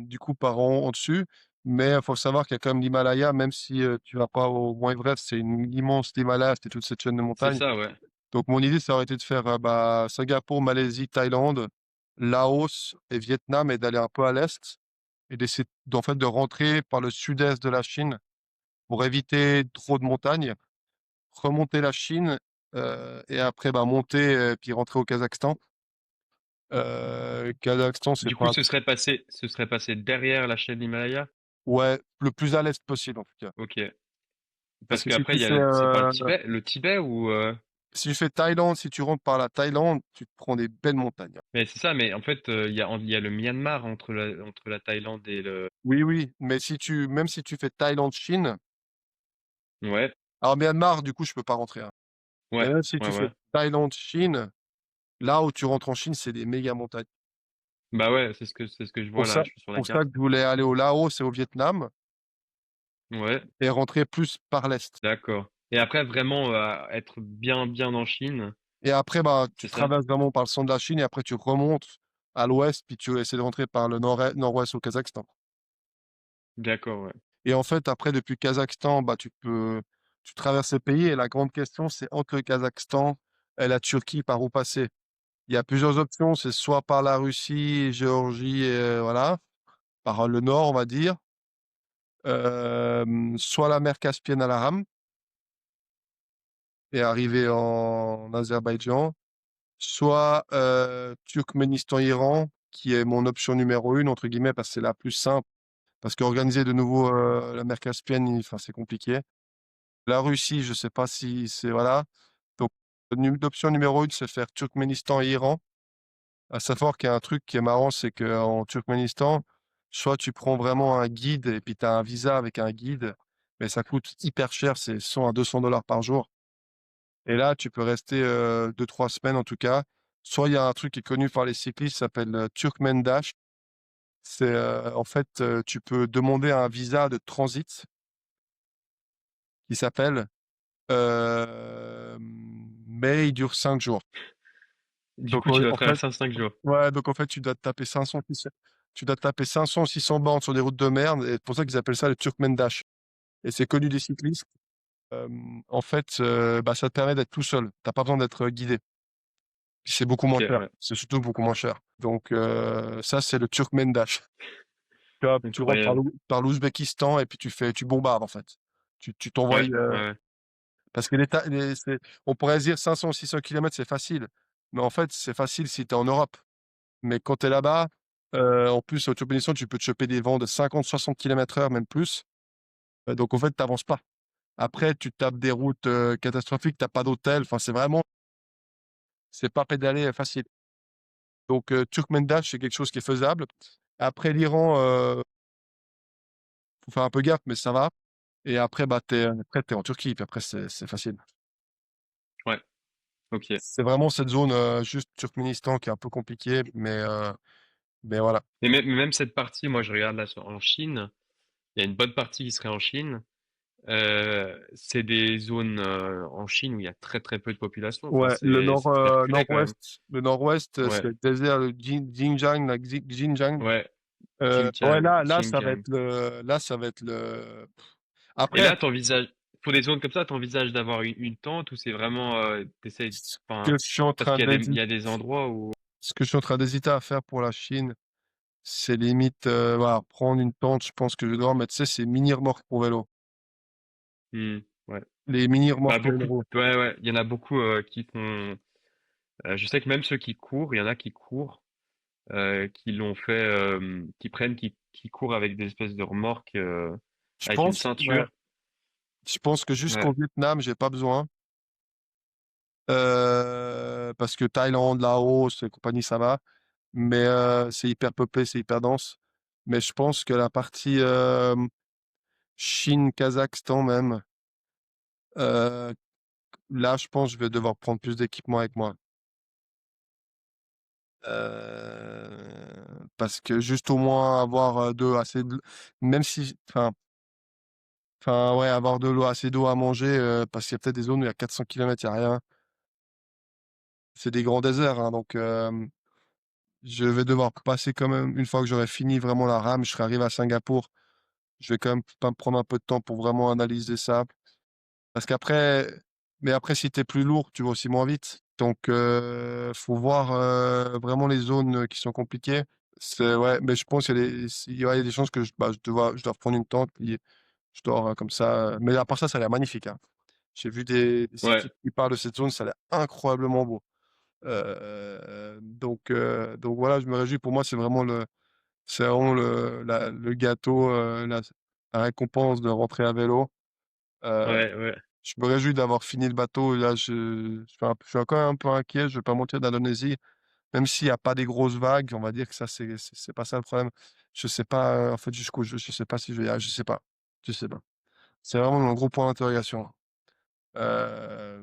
du coup, par en dessus. Mais il faut savoir qu'il y a quand même l'Himalaya, même si tu vas pas au Mont Everest, c'est une immense Himalaya, c'est toute cette chaîne de c'est montagnes. ça, ouais. Donc mon idée, ça aurait été de faire, bah, Singapour, Malaisie, Thaïlande, Laos et Vietnam et d'aller un peu à l'est et d'essayer d'en fait de rentrer par le sud-est de la Chine pour éviter trop de montagnes, remonter la Chine, et après, bah, monter, puis rentrer au Kazakhstan. Kazakhstan, c'est Du coup, pas ce serait passé derrière la chaîne Himalaya? ouais, le plus à l'est possible en tout cas. Ok. Parce Parce que si qu'après, tu il y a fais, c'est pas le Tibet ou, si tu fais Thaïlande, si tu rentres par la Thaïlande, tu te prends des belles montagnes. mais c'est ça, mais en fait, il y a le Myanmar entre la Thaïlande et le, Oui, oui, mais même si tu fais Thaïlande-Chine, ouais, alors Myanmar, du coup, je peux pas rentrer, hein. Mais ouais, même si tu fais ouais. Thaïlande, Chine, là où tu rentres en Chine, c'est des méga montagnes. Bah ouais, c'est ce que je vois Pour là, ça, je suis sur la pour ça carte. que je voulais aller au Laos et au Vietnam Ouais, et rentrer plus par l'est. d'accord. Et après, vraiment, être bien en Chine, Et après, bah, tu c'est ça? traverses vraiment par le centre de la Chine et après tu remontes à l'ouest, puis tu essaies de rentrer par le nord-ouest au Kazakhstan. D'accord, ouais. Et en fait, après, depuis le Kazakhstan, bah, tu traverses le pays et la grande question, c'est entre le Kazakhstan et la Turquie, par où passer. Il y a plusieurs options, c'est soit par la Russie, Géorgie, et voilà, par le nord, on va dire, soit la mer Caspienne à la rame et arriver en Azerbaïdjan, soit Turkménistan-Iran, qui est mon option numéro une, entre guillemets, parce que c'est la plus simple. Parce qu'organiser de nouveau la mer Caspienne, enfin, c'est compliqué. La Russie, je sais pas si c'est voilà. Donc, l'option numéro une, c'est faire Turkménistan et Iran. À savoir qu'il y a un truc qui est marrant, c'est qu'en Turkménistan, soit tu prends vraiment un guide et puis tu as un visa avec un guide, mais ça coûte hyper cher, c'est 100 à 200 $ par jour. Et là, tu peux rester 2-3 semaines en tout cas. Soit il y a un truc qui est connu par les cyclistes, ça s'appelle Turkmen Dash. C'est en fait, tu peux demander un visa de transit qui s'appelle, mais il dure 5 jours. Du Donc coup, tu dois en fait, traverser en 5 jours. ouais, donc en fait, tu dois te taper 500 ou 600 bornes sur des routes de merde, et c'est pour ça qu'ils appellent ça le Turkmen Dash. Et c'est connu des cyclistes. En fait, bah, ça te permet d'être tout seul. T'as pas besoin d'être guidé. Puis c'est beaucoup Ok, moins cher. ouais, C'est surtout beaucoup moins cher. Donc ça, c'est le Turkmen Dash. Tu rentres incroyable. par l'Ouzbékistan et puis tu bombardes en fait. Tu t'envoies, Ouais, ouais, ouais. parce que on pourrait se dire 500 ou 600 kilomètres, c'est facile. Mais en fait, c'est facile si tu es en Europe. Mais quand tu es là-bas, en plus, au Turkménistan, tu peux te choper des vents de 50-60 km/h, même plus. Donc en fait, tu n'avances pas. Après, tu tapes des routes catastrophiques, tu pas d'hôtel. Enfin, c'est pas pédaler facile. Donc, Turkmendash, c'est quelque chose qui est faisable. Après l'Iran, faut faire un peu gaffe, mais ça va. Et après, bah, après, t'es en Turquie, puis après, c'est facile. Ouais, ok. C'est vraiment cette zone, juste Turkménistan qui est un peu compliquée, mais voilà. Et même cette partie, moi, je regarde là en Chine. Il y a une bonne partie qui serait en Chine. C'est des zones en Chine où il y a très très peu de population. Enfin, Ouais, c'est très reculé quand même. nord-ouest, c'est Ouais, le désert, le Xinjiang, Xinjiang. ouais. Ouais, Xinjiang, là, ça va Xinjiang. être le. Et Après, là, pour des zones comme ça, t'envisages d'avoir une tente ou c'est vraiment, ce que enfin, je suis en parce train il d'hésiter, y a des endroits où, ce que je suis en train d'hésiter à faire pour la Chine, c'est limite, voilà, prendre une tente. Je pense que je dois mettre, tu sais, ces mini remorques pour vélo. hmm, ouais. Les mini Bah, remorques beaucoup, vélo. ouais, ouais. Il y en a beaucoup, qui font, je sais que même ceux qui courent, il y en a qui courent, qui l'ont fait, qui courent avec des espèces de remorques, Je avec une pense, ouais, ceinture. je pense que Ouais, jusqu'au Vietnam, j'ai pas besoin. Parce que Thaïlande, Laos et compagnie, ça va. Mais c'est hyper peuplé, c'est hyper dense. Mais je pense que la partie Chine, Kazakhstan même, euh, là, je pense que je vais devoir prendre plus d'équipement avec moi. Parce que juste au moins avoir même si, ouais, avoir de l'eau, assez d'eau à manger, parce qu'il y a peut-être des zones où il y a 400 kilomètres, il n'y a rien. C'est des grands déserts, hein, donc je vais devoir passer quand même, une fois que j'aurai fini vraiment la rame, je serai arrivé à Singapour. Je vais quand même pas me prendre un peu de temps pour vraiment analyser ça. Parce qu'après, mais après, si tu es plus lourd, tu vas aussi moins vite. Donc, faut voir vraiment les zones qui sont compliquées. Ouais, mais je pense qu'il y a des chances que je dois reprendre une tente, puis je dors comme ça. Mais à part ça, ça a l'air magnifique, hein. J'ai vu des ouais, cyclistes qui parlent de cette zone, ça a l'air incroyablement beau. Donc voilà, je me réjouis. Pour moi, c'est vraiment le gâteau, la récompense de rentrer à vélo. Euh, ouais, ouais, je me réjouis d'avoir fini le bateau. Là, je suis encore un peu inquiet, je vais pas mentir, d'Indonésie. Même s'il n'y a pas des grosses vagues, on va dire que ça, c'est pas ça le problème. Je sais pas, en fait, je sais pas si je vais y aller, je sais pas. Je sais pas. C'est vraiment un gros point d'interrogation. Euh,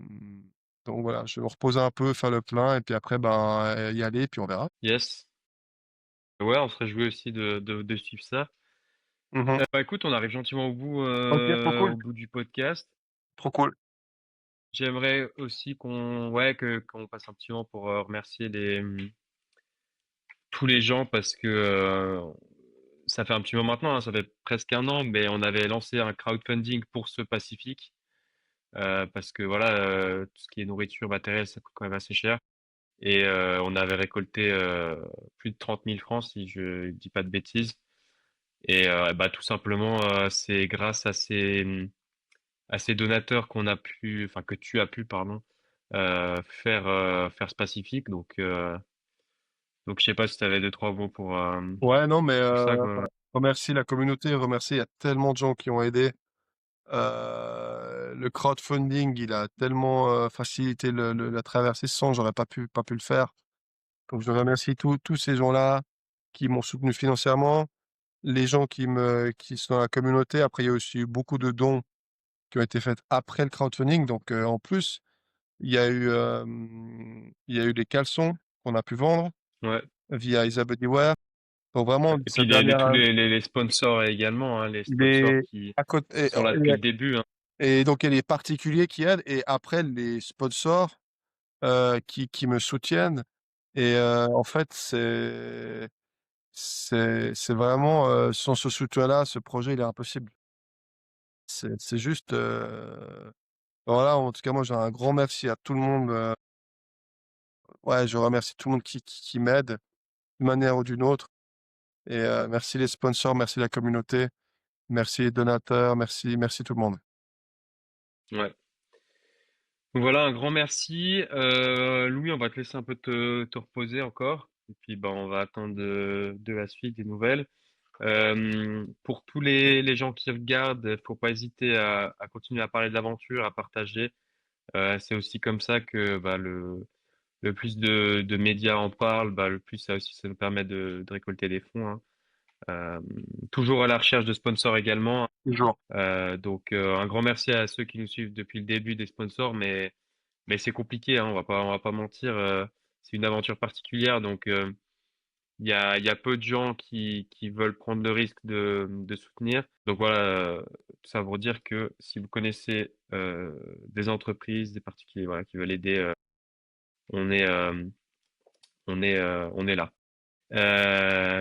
donc voilà, je vais me reposer un peu, faire le plein, et puis après, ben, y aller, puis on verra. yes. Ouais, on se réjouit aussi de suivre ça. Mhm. Bah écoute, on arrive gentiment Ok, trop cool. au bout du podcast. Trop cool. J'aimerais aussi qu'on passe un petit moment pour remercier tous les gens parce que ça fait un petit moment maintenant, hein, ça fait presque un an, mais on avait lancé un crowdfunding pour ce Pacifique parce que voilà, tout ce qui est nourriture, matériel, ça coûte quand même assez cher. Et on avait récolté plus de 30 000 francs, si je dis pas de bêtises. Et bah, tout simplement, c'est grâce à ces donateurs enfin que tu as pu, pardon, faire ce Pacifique. Donc je sais pas si tu avais deux, trois mots Ouais, non, mais pour ça, quoi. remercie la communauté, remercie, il y a tellement de gens qui ont aidé. Le crowdfunding, il a tellement facilité la traversée. Sans, j'aurais pas pu le faire. Donc je remercie tous ces gens-là qui m'ont soutenu financièrement, les gens qui sont dans la communauté. Après, il y a aussi eu beaucoup de dons qui ont été faits après le crowdfunding. Donc, en plus, il y a eu des caleçons qu'on a pu vendre Ouais. via Isabelle Ewer. Donc vraiment, Et puis cette dernière tous an les sponsors également, hein, les sponsors les qui à côté sont là depuis le début, hein. et donc il y a les particuliers qui aident et après les sponsors, qui me soutiennent et en fait, c'est vraiment, sans ce soutien-là, ce projet, il est impossible. C'est juste, voilà, en tout cas, moi, j'ai un grand merci à tout le monde, ouais, je remercie tout le monde qui m'aide d'une manière ou d'une autre et merci les sponsors, merci la communauté, merci les donateurs, merci tout le monde. Ouais. Donc voilà, un grand merci. Louis, on va te laisser un peu te reposer encore. Et puis, bah, on va attendre de la suite des nouvelles. Pour tous les gens qui regardent, faut pas hésiter à continuer à parler de l'aventure, à partager. C'est aussi comme ça que bah, le plus de médias en parlent, bah, le plus ça aussi ça nous permet de récolter des fonds, hein. Euh, Toujours à la recherche de sponsors également. Toujours. Donc un grand merci à ceux qui nous suivent depuis le début des sponsors, mais c'est compliqué, hein, on va pas mentir. C'est une aventure particulière, donc il y a peu de gens qui veulent prendre le risque de soutenir. Donc voilà, tout ça pour dire que si vous connaissez des entreprises, des particuliers, voilà, qui veulent aider, on est on est là.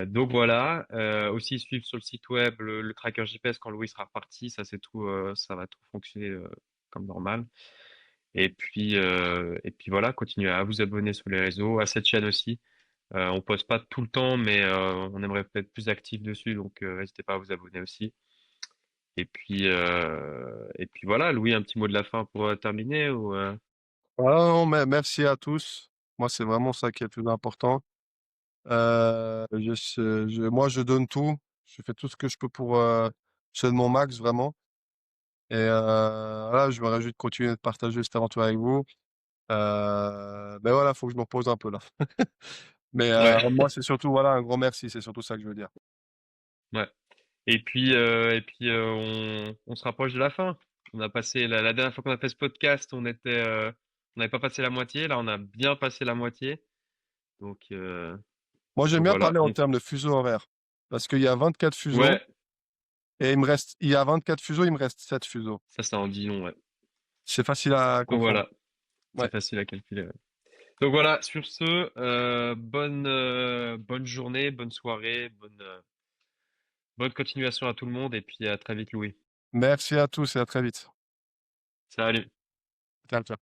Donc voilà, aussi suivre sur le site web le tracker GPS quand Louis sera reparti, ça c'est tout, ça va tout fonctionner comme normal. Et puis voilà, continuez à vous abonner sur les réseaux, à cette chaîne aussi. On poste pas tout le temps, mais on aimerait peut-être plus actif dessus, donc n'hésitez pas à vous abonner aussi. Et puis voilà, Louis, un petit mot de la fin pour terminer ou Ah non, mais merci à tous. Moi, c'est vraiment ça qui est le plus important. Moi, je donne tout. Je fais tout ce que je peux pour, je donne mon max vraiment et voilà, je me réjouis de continuer de partager cette aventure avec vous. Mais voilà, faut que je me repose un peu là. Mais ouais, moi, c'est surtout voilà, un grand merci, c'est surtout ça que je veux dire. ouais. On se rapproche de la fin. On a passé la dernière fois qu'on a fait ce podcast, on n'avait pas passé la moitié. Là, on a bien passé la moitié. Donc, Moi, j'aime donc bien voilà. parler en termes de fuseaux horaires parce qu'il y a 24 fuseaux Ouais, et il y a 24 fuseaux, il me reste 7 fuseaux. ça en dit long. Ouais. C'est facile à Donc comprendre. voilà, c'est Ouais. facile à calculer. Ouais. Donc voilà. Sur ce, bonne journée, bonne soirée, bonne continuation à tout le monde. Et puis à très vite, Louis. Merci à tous et à très vite. Salut. Ciao, ciao.